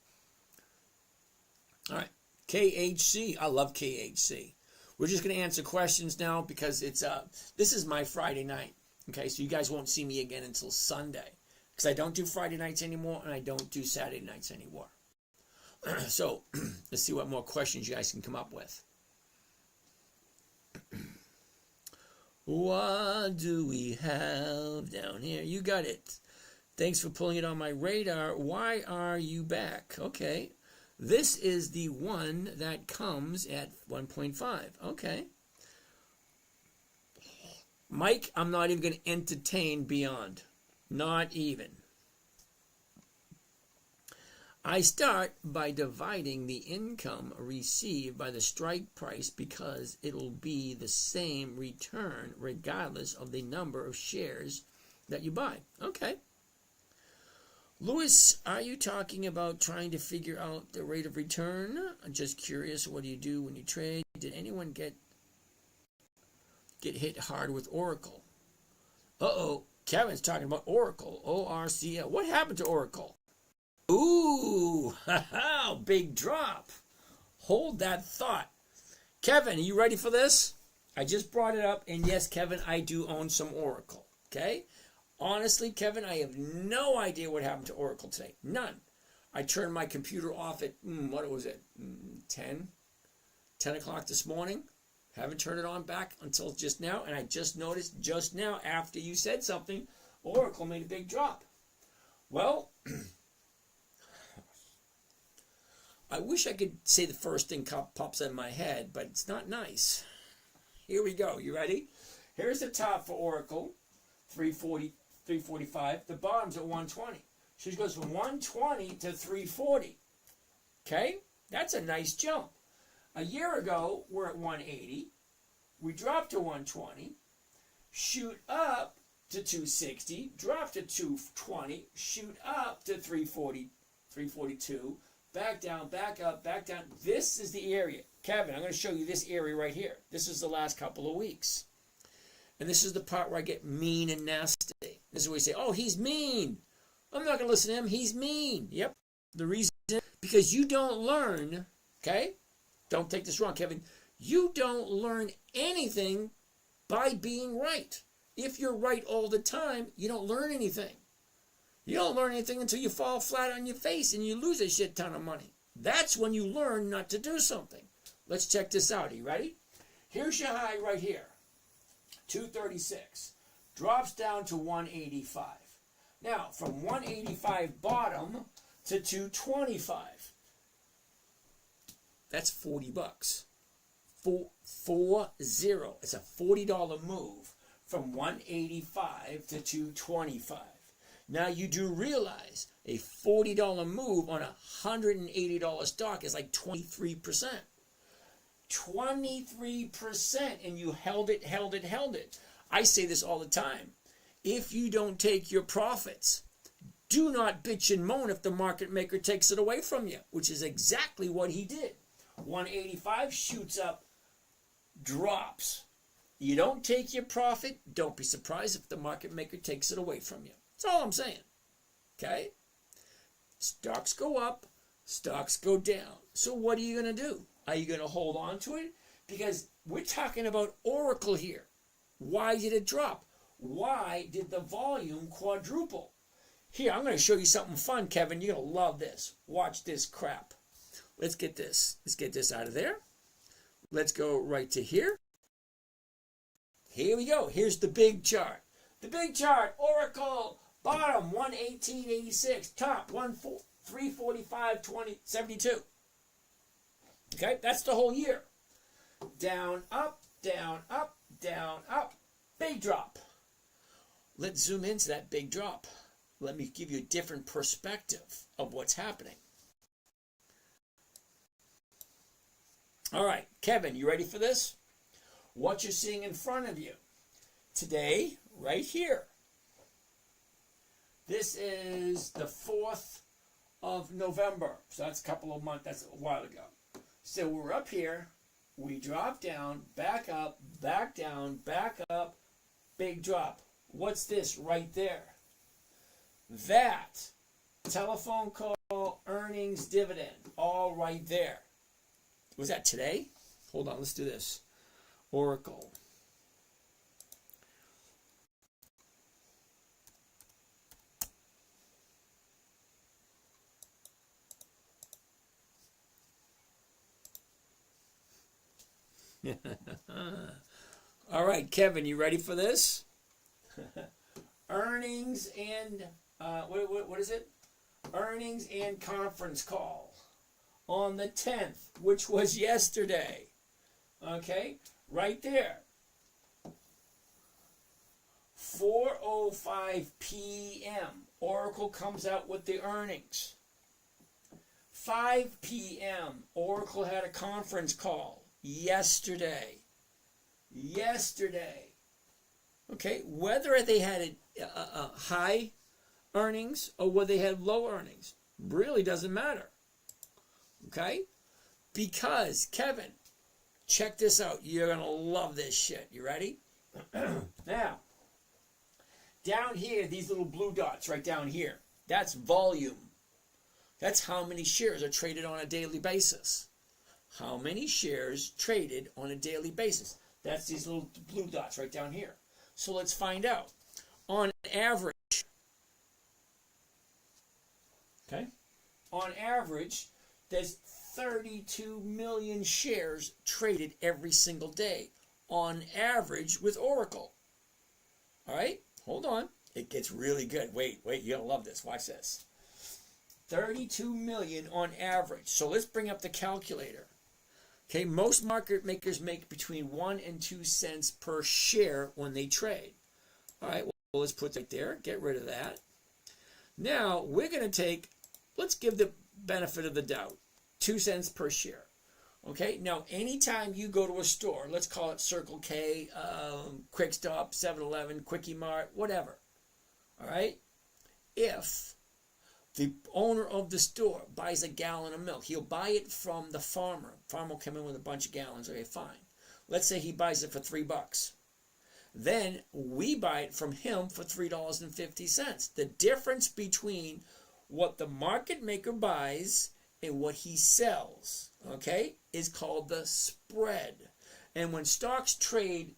S2: All right, KHC. I love KHC. We're just going to answer questions now because this is my Friday night. Okay, so you guys won't see me again until Sunday because I don't do Friday nights anymore and I don't do Saturday nights anymore. So let's see what more questions you guys can come up with. What do we have down here? You got it. Thanks for pulling it on my radar. Why are you back? Okay. This is the one that comes at 1.5. Okay. Mike, I'm not even going to entertain beyond. Not even. I start by dividing the income received by the strike price because it'll be the same return regardless of the number of shares that you buy. Okay. Lewis, are you talking about trying to figure out the rate of return? I'm just curious, what do you do when you trade? Did anyone get hit hard with Oracle? Uh-oh, Kevin's talking about Oracle, O-R-C-L. What happened to Oracle? Ooh, big drop. Hold that thought. Kevin, are you ready for this? I just brought it up, and yes, Kevin, I do own some Oracle, okay? Honestly, Kevin, I have no idea what happened to Oracle today. None. I turned my computer off at, 10 o'clock this morning. Haven't turned it on back until just now, and I just noticed just now after you said something, Oracle made a big drop. Well, I wish I could say the first thing pops in my head, but it's not nice. Here we go. You ready? Here's the top for Oracle, 340, 345. The bottom's at 120. She goes from 120 to 340. Okay? That's a nice jump. A year ago, we're at 180. We dropped to 120. Shoot up to 260. Drop to 220. Shoot up to 340, 342. Back down, back up, back down. This is the area. Kevin, I'm going to show you this area right here. This is the last couple of weeks. And this is the part where I get mean and nasty. This is where you say, oh, he's mean. I'm not going to listen to him. He's mean. Yep. The reason, because you don't learn, okay? Don't take this wrong, Kevin. You don't learn anything by being right. If you're right all the time, you don't learn anything. You don't learn anything until you fall flat on your face and you lose a shit ton of money. That's when you learn not to do something. Let's check this out. Are you ready? Here's your high right here. 236. Drops down to 185. Now, from 185 bottom to 225. That's $40. 40. It's a $40 move from 185 to 225. Now you do realize a $40 move on a $180 stock is like 23%. 23%, and you held it. I say this all the time. If you don't take your profits, do not bitch and moan if the market maker takes it away from you, which is exactly what he did. 185 shoots up, drops. You don't take your profit, don't be surprised if the market maker takes it away from you. That's all I'm saying. Okay? Stocks go up, stocks go down. So what are you going to do? Are you going to hold on to it? Because we're talking about Oracle here. Why did it drop? Why did the volume quadruple? Here, I'm going to show you something fun, Kevin. You're going to love this. Watch this crap. Let's get this. Let's get this out of there. Let's go right to here. Here we go. Here's the big chart. The big chart, Oracle, bottom 118.86, top 345.72. Okay, that's the whole year. Down, up, down, up, down, up. Big drop. Let's zoom into that big drop. Let me give you a different perspective of what's happening. All right, Kevin, you ready for this? What you're seeing in front of you. Today, right here. This is the 4th of November. So that's a couple of months, that's a while ago. So we're up here, we drop down, back up, back down, back up, big drop. What's this right there? That telephone call, earnings, dividend, all right there. Was that today? Hold on, let's do this. Oracle. All right, Kevin, you ready for this? Earnings and what is it? Earnings and conference call on the 10th, which was yesterday. Okay, right there. 4:05 p.m. Oracle comes out with the earnings. 5 p.m. Oracle had a conference call yesterday. Okay, whether they had a high earnings or whether they had low earnings really doesn't matter. Okay, because Kevin, check this out. You're gonna love this shit. You ready? Now, down here, these little blue dots right down here, that's volume. That's how many shares are traded on a daily basis. How many shares traded on a daily basis? That's these little blue dots right down here. So let's find out. On average, okay, on average, there's 32 million shares traded every single day on average with Oracle. All right, hold on. It gets really good. Wait, you're going to love this. Watch this. 32 million on average. So let's bring up the calculator. Okay, most market makers make between 1 and 2 cents per share when they trade. All right, well, let's put that there. Get rid of that. Now, we're going to let's give the benefit of the doubt. 2 cents per share. Okay, now anytime you go to a store, let's call it Circle K, Quick Stop, 7-Eleven, Quickie Mart, whatever. All right, if the owner of the store buys a gallon of milk, he'll buy it from the farmer. Farmer will come in with a bunch of gallons. Okay, fine. Let's say he buys it for $3. Then we buy it from him for $3.50. The difference between what the market maker buys and what he sells, okay, is called the spread. And when stocks trade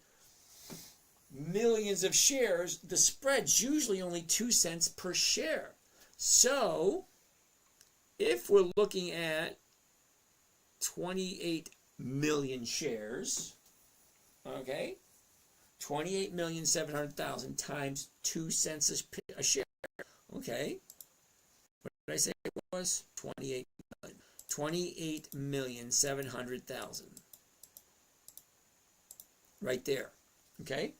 S2: millions of shares, the spread's usually only 2 cents per share. So, if we're looking at 28 million shares, okay, 28,700,000 times 2 cents a share, okay, what did I say it was? 28 million. 28,700,000. Right there, okay,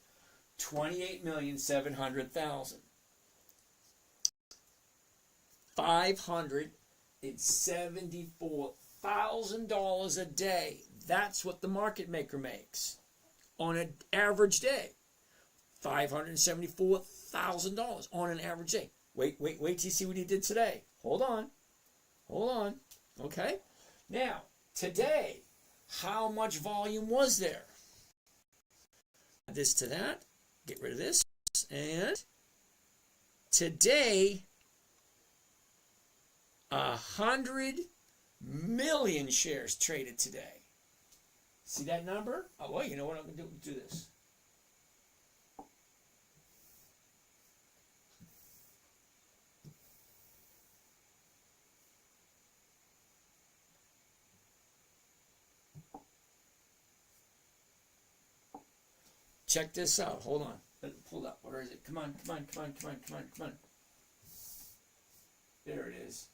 S2: 28,700,000. $574,000 a day. That's what the market maker makes on an average day. $574,000 on an average day. Wait till you see what he did today. Hold on. Okay. Now, today, how much volume was there? Add this to that. Get rid of this. And today, 100 million shares traded today. See that number? Oh, well, you know what I'm going to do this. Check this out. Hold on. Hold up. Where is it? Come on. There it is.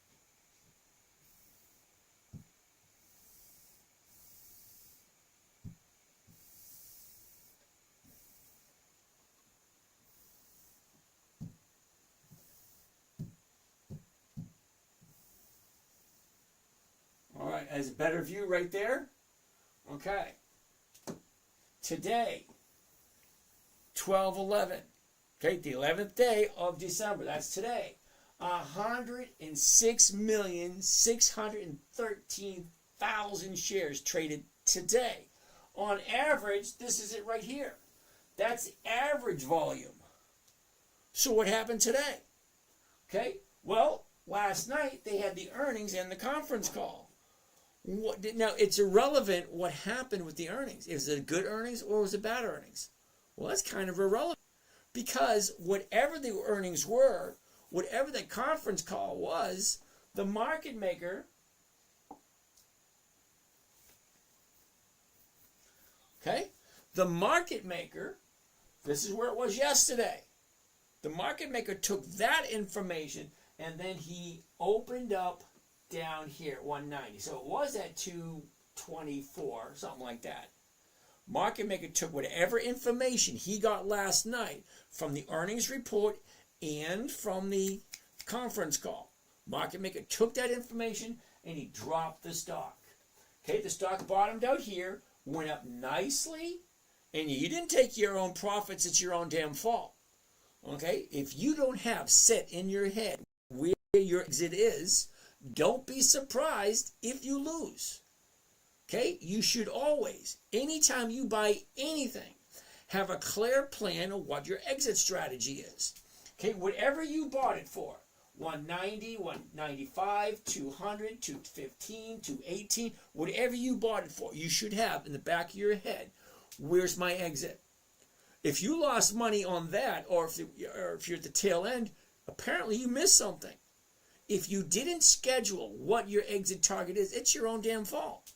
S2: All right, as a better view right there. Okay. Today, 12/11. Okay, the 11th day of December. That's today. 106,613,000 shares traded today. On average, this is it right here. That's average volume. So what happened today? Okay, well, last night they had the earnings and the conference call. Now, it's irrelevant what happened with the earnings. Is it good earnings or was it bad earnings? Well, that's kind of irrelevant because whatever the earnings were, whatever the conference call was, the market maker, okay, the market maker, this is where it was yesterday. The market maker took that information and then he opened up down here at 190. So it was at 224, something like that. Market maker took whatever information he got last night from the earnings report and from the conference call. Market maker took that information and he dropped the stock. Okay, the stock bottomed out here, went up nicely, and you didn't take your own profits. It's your own damn fault. Okay, if you don't have set in your head where your exit is, don't be surprised if you lose. Okay, you should always, anytime you buy anything, have a clear plan of what your exit strategy is. Okay, whatever you bought it for, 190, 195, 200, 215, 218, whatever you bought it for, you should have in the back of your head, where's my exit? If you lost money on that, or if you're at the tail end, apparently you missed something. If you didn't schedule what your exit target is, it's your own damn fault.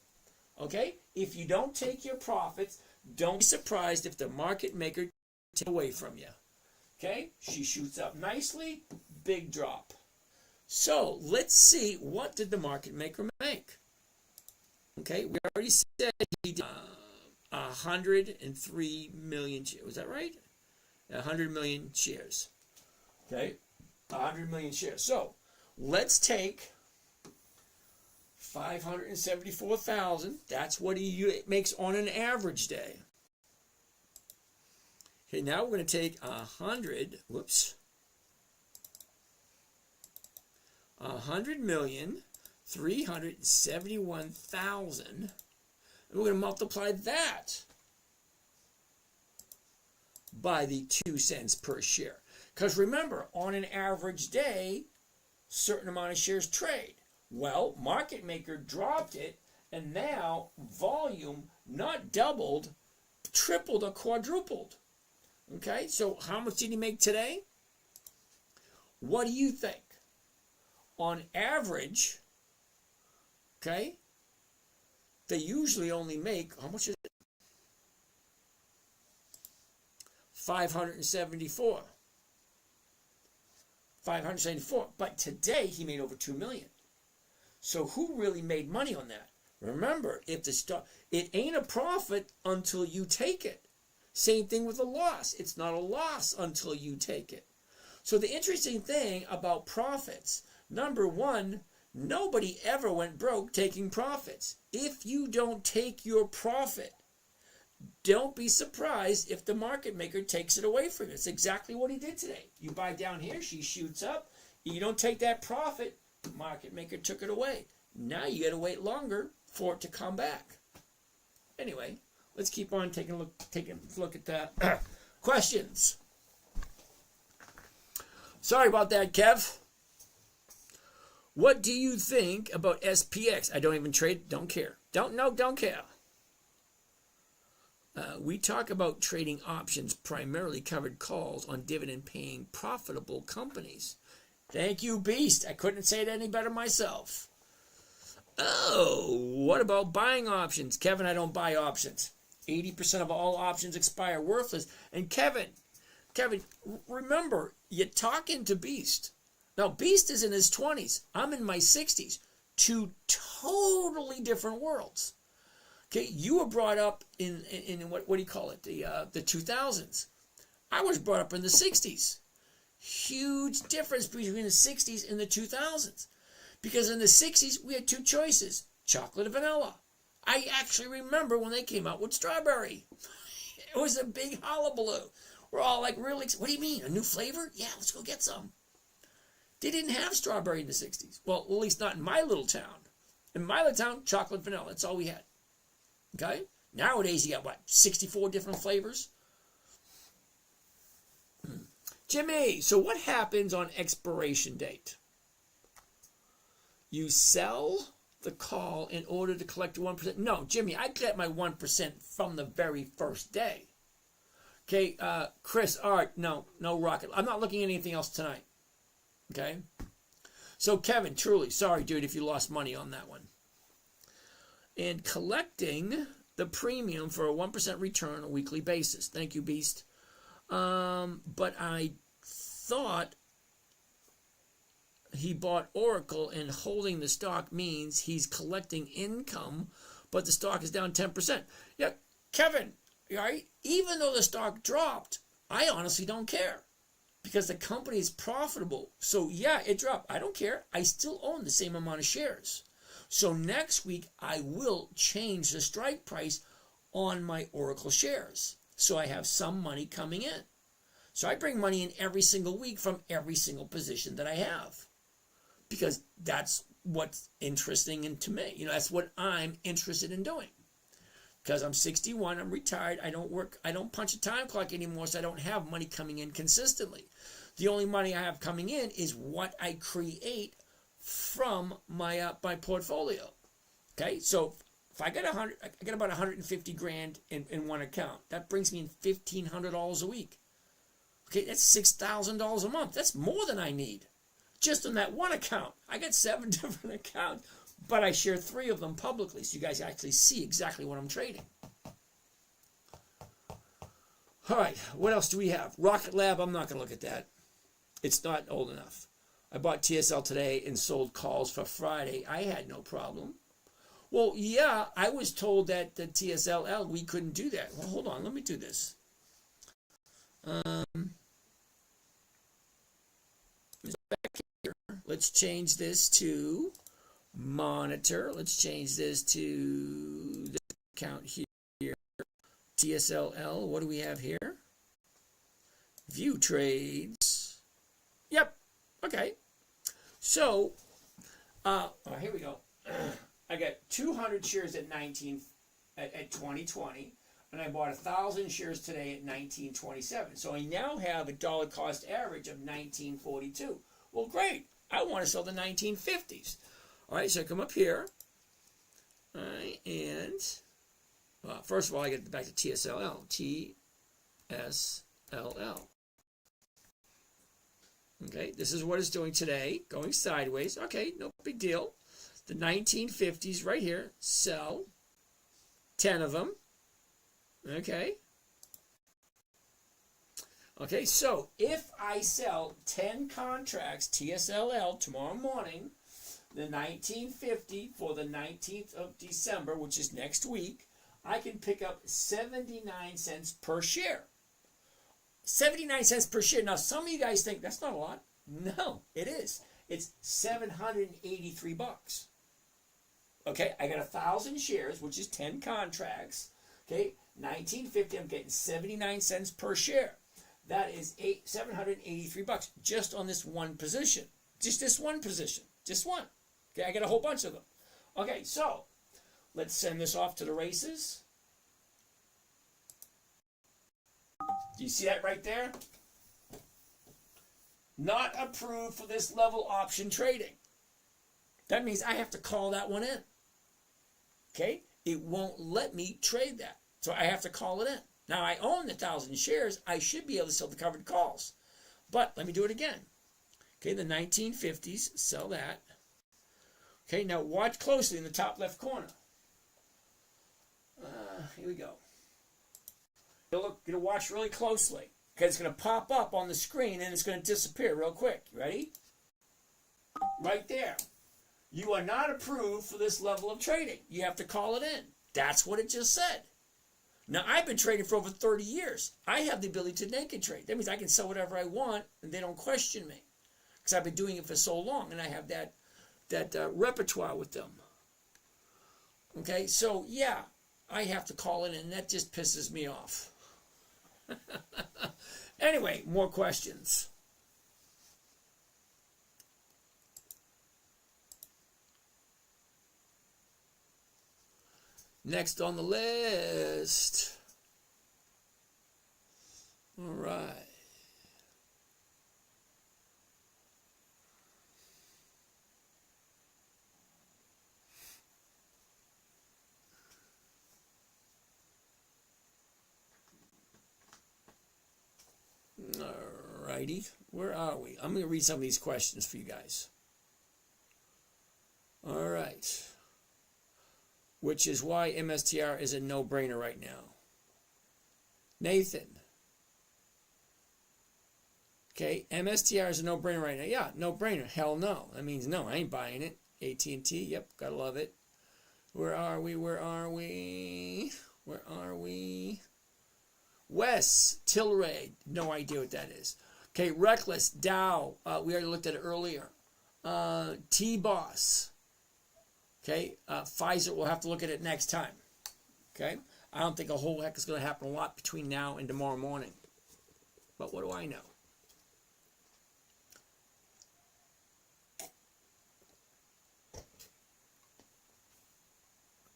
S2: Okay? If you don't take your profits, don't be surprised if the market maker takes away from you. Okay? She shoots up nicely, big drop. So let's see, what did the market maker make? Okay, we already said he did 103 million shares. Was that right? 100 million shares. Okay, 100 million shares. So let's take 574,000. That's what he makes on an average day. Okay, now we're going to take 100,371,000, and we're going to multiply that by the 2 cents per share. Because remember, on an average day, certain amount of shares trade. Well, market maker dropped it, and now volume not doubled, tripled or quadrupled. Okay, so how much did he make today? What do you think? On average, okay, they usually only make, how much is it? 574. 574. But today he made over 2 million. So who really made money on that? Remember, if the stock, it ain't a profit until you take it. Same thing with a loss. It's not a loss until you take it. So the interesting thing about profits, number one, nobody ever went broke taking profits. If you don't take your profit, don't be surprised if the market maker takes it away from you. It's exactly what he did today. You buy down here, she shoots up. You don't take that profit, the market maker took it away. Now you got to wait longer for it to come back. Anyway, let's keep on taking a look at that. Questions? Sorry about that, Kev. What do you think about SPX? I don't even trade. Don't care. Don't care. We talk about trading options, primarily covered calls on dividend-paying profitable companies. Thank you, Beast. I couldn't say it any better myself. Oh, what about buying options? Kevin, I don't buy options. 80% of all options expire worthless. And Kevin, remember, you're talking to Beast. Now, Beast is in his 20s. I'm in my 60s. Two totally different worlds. Okay, you were brought up in what do you call it? The 2000s. I was brought up in the 60s. Huge difference between the 60s and the 2000s. Because in the 60s, we had two choices, chocolate and vanilla. I actually remember when they came out with strawberry. It was a big hullabaloo. We're all like, really, what do you mean, a new flavor? Yeah, let's go get some. They didn't have strawberry in the 60s. Well, at least not in my little town. In my little town, chocolate, vanilla, that's all we had. Okay? Nowadays, you got, 64 different flavors? Jimmy, so what happens on expiration date? You sell the call in order to collect 1%. No, Jimmy, I get my 1% from the very first day. Okay, Chris, Art, no rocket. I'm not looking at anything else tonight. Okay? So, Kevin, truly, sorry, dude, if you lost money on that one. And collecting the premium for a 1% return on a weekly basis. Thank you, Beast. But I thought he bought Oracle, and holding the stock means he's collecting income, but the stock is down 10%. Yeah, Kevin, right? Even though the stock dropped, I honestly don't care because the company is profitable. So yeah, it dropped. I don't care. I still own the same amount of shares. So next week, I will change the strike price on my Oracle shares. So I have some money coming in. So I bring money in every single week from every single position that I have. Because that's what's interesting to me. That's what I'm interested in doing. Because I'm 61, I'm retired, I don't work, I don't punch a time clock anymore, so I don't have money coming in consistently. The only money I have coming in is what I create from my portfolio. Okay, so if I get about 150 grand in one account, that brings me in $1,500 a week. Okay, that's $6,000 a month. That's more than I need. Just on that one account. I got 7 different accounts, but I share 3 of them publicly, so you guys actually see exactly what I'm trading. All right, what else do we have? Rocket Lab, I'm not going to look at that. It's not old enough. I bought TSL today and sold calls for Friday. I had no problem. Well, yeah, I was told that the TSLL, we couldn't do that. Well, hold on, let me do this. Back here. Let's change this to monitor. Let's change this to the account here. TSLL, what do we have here? View trades. Yep, okay. So, here we go. I got 200 shares at 2020, and I bought 1,000 shares today at 1927. So I now have a dollar cost average of 1942. Well, great. I want to sell the 1950s. All right, so I come up here. All right, and first of all, I get back to TSLL. TSLL. Okay, this is what it's doing today, going sideways. Okay, no big deal. The 1950s right here, sell 10 of them. Okay. Okay, so if I sell 10 contracts TSLL tomorrow morning, the 1950 for the 19th of December, which is next week, I can pick up 79 cents per share. 79 cents per share. Now, some of you guys think that's not a lot. No, it is. It's 783 bucks. Okay, I got 1,000 shares, which is 10 contracts. Okay, 1950, I'm getting 79 cents per share. That is 783 bucks just on this one position. Just this one position. Just one. Okay, I got a whole bunch of them. Okay, so let's send this off to the races. Do you see that right there? Not approved for this level option trading. That means I have to call that one in. Okay? It won't let me trade that. So I have to call it in. Now I own the 1,000 shares. I should be able to sell the covered calls. But let me do it again. Okay, the 1950s, sell that. Okay, now watch closely in the top left corner. Here we go. You're going to watch really closely. Okay, it's going to pop up on the screen and it's going to disappear real quick. You ready? Right there. You are not approved for this level of trading. You have to call it in. That's what it just said. Now, I've been trading for over 30 years. I have the ability to naked trade. That means I can sell whatever I want and they don't question me. Because I've been doing it for so long and I have that repertoire with them. Okay, so yeah, I have to call it in and that just pisses me off. Anyway, more questions. Next on the list. All right. Alrighty, where are we? I'm going to read some of these questions for you guys. All right. Which is why MSTR is a no-brainer right now. Nathan. Okay, MSTR is a no-brainer right now. Yeah, no-brainer. Hell no. That means no, I ain't buying it. AT&T, yep, gotta love it. Where are we? Where are we? Where are we? Wes, Tilray, no idea what that is. Okay, Reckless, Dow, we already looked at it earlier. T-Boss. Okay, Pfizer, we'll have to look at it next time. Okay, I don't think a whole heck is going to happen a lot between now and tomorrow morning. But what do I know?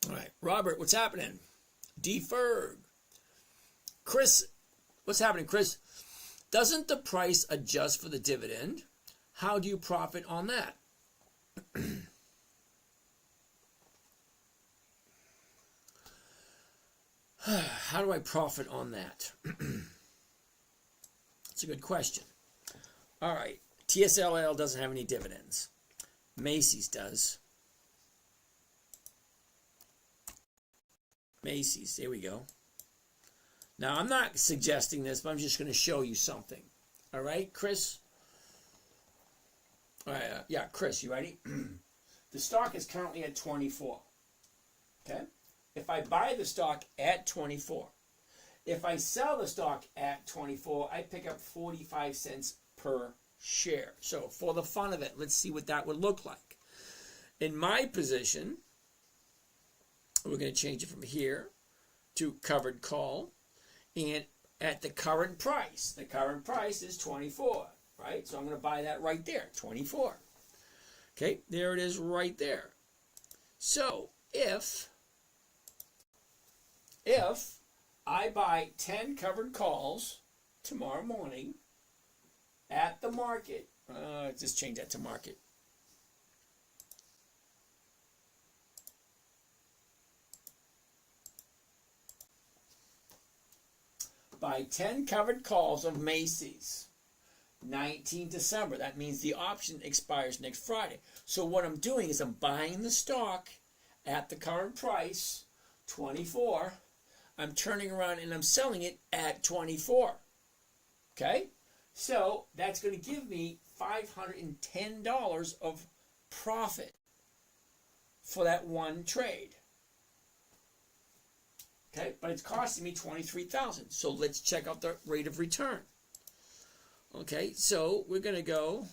S2: All right, Robert, what's happening? D. Ferg. Chris, what's happening, Chris? Doesn't the price adjust for the dividend? How do you profit on that? How do I profit on that? That's a good question. All right. TSLL doesn't have any dividends. Macy's does. Macy's, there we go. Now, I'm not suggesting this, but I'm just going to show you something. All right, Chris? All right, yeah, Chris, you ready? The stock is currently at 24. Okay? If I buy the stock at 24, if I sell the stock at 24, I pick up 45 cents per share. So for the fun of it, let's see what that would look like. In my position, we're going to change it from here to covered call. And at the current price is 24, right? So I'm going to buy that right there, 24. Okay, there it is right there. So if I buy 10 covered calls tomorrow morning at the market, just change that to market. Buy 10 covered calls of Macy's, 19 December. That means the option expires next Friday. So what I'm doing is I'm buying the stock at the current price, 24. I'm turning around and I'm selling it at 24. Okay? So that's going to give me $510 of profit for that one trade. Okay, but it's costing me $23,000. So let's check out the rate of return. Okay, so we're going to go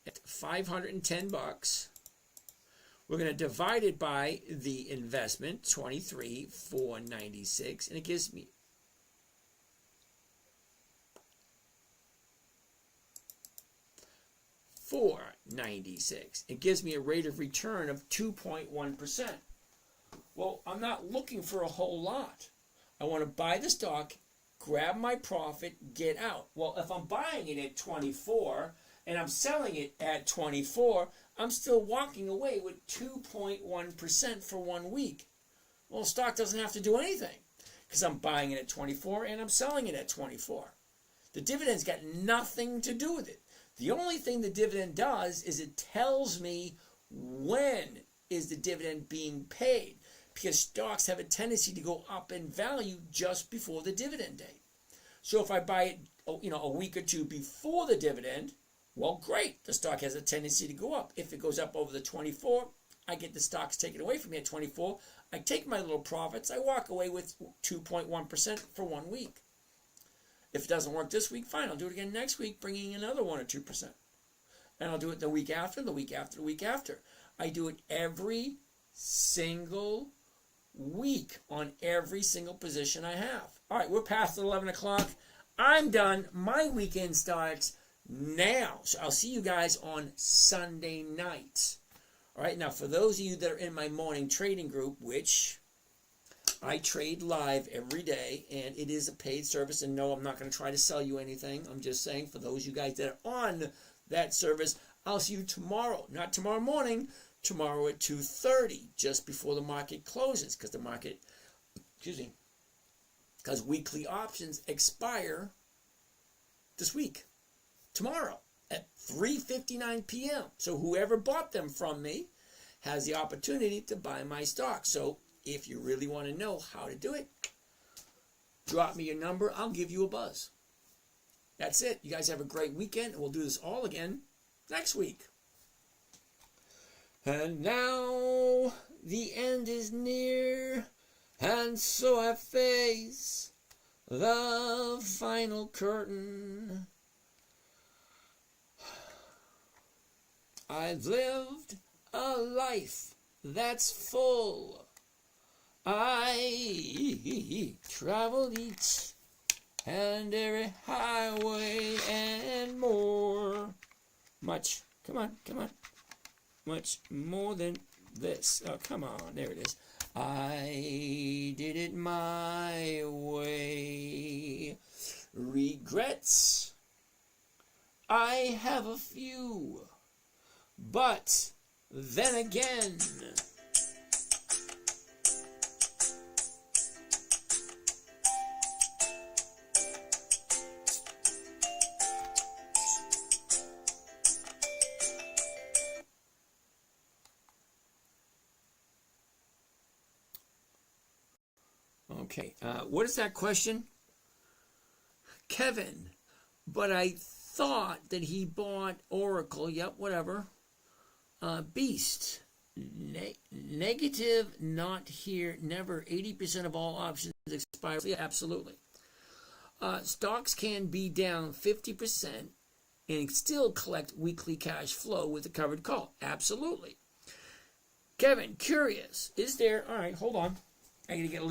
S2: at $510. We're going to divide it by the investment, $23,496, and it gives me $496. It gives me a rate of return of 2.1%. Well, I'm not looking for a whole lot. I want to buy the stock, grab my profit, get out. Well, if I'm buying it at 24 and I'm selling it at 24, I'm still walking away with 2.1% for 1 week. Well, stock doesn't have to do anything because I'm buying it at 24 and I'm selling it at 24. The dividend's got nothing to do with it. The only thing the dividend does is it tells me when is the dividend being paid, because stocks have a tendency to go up in value just before the dividend date. So if I buy it, a week or two before the dividend, well, great. The stock has a tendency to go up. If it goes up over the 24, I get the stocks taken away from me at 24. I take my little profits. I walk away with 2.1% for 1 week. If it doesn't work this week, fine. I'll do it again next week, bringing in another 1 or 2%. And I'll do it the week after, the week after, the week after. I do it every single week on every single position I have. All right, we're past 11 o'clock. I'm done. My weekend starts now. So I'll see you guys on Sunday night. All right, now for those of you that are in my morning trading group, which I trade live every day, and it is a paid service, and no, I'm not going to try to sell you anything. I'm just saying for those of you guys that are on that service, I'll see you tomorrow. Not tomorrow morning, tomorrow at 2:30, just before the market closes, because because weekly options expire this week, tomorrow at 3:59 p.m. So whoever bought them from me has the opportunity to buy my stock. So if you really want to know how to do it, drop me your number. I'll give you a buzz. That's it. You guys have a great weekend. We'll do this all again next week. And now the end is near, and so I face the final curtain. I've lived a life that's full. I traveled each and every highway and more. Much, come on, much more than this. Oh, come on, there it is. I did it my way. Regrets, I have a few, but then again, okay, what is that question? Kevin, but I thought that he bought Oracle. Yep, whatever. Beast. Negative, not here, never. 80% of all options expire. Yeah, absolutely. Stocks can be down 50% and still collect weekly cash flow with a covered call. Absolutely. Kevin, curious. Is there... All right, hold on. I got to get a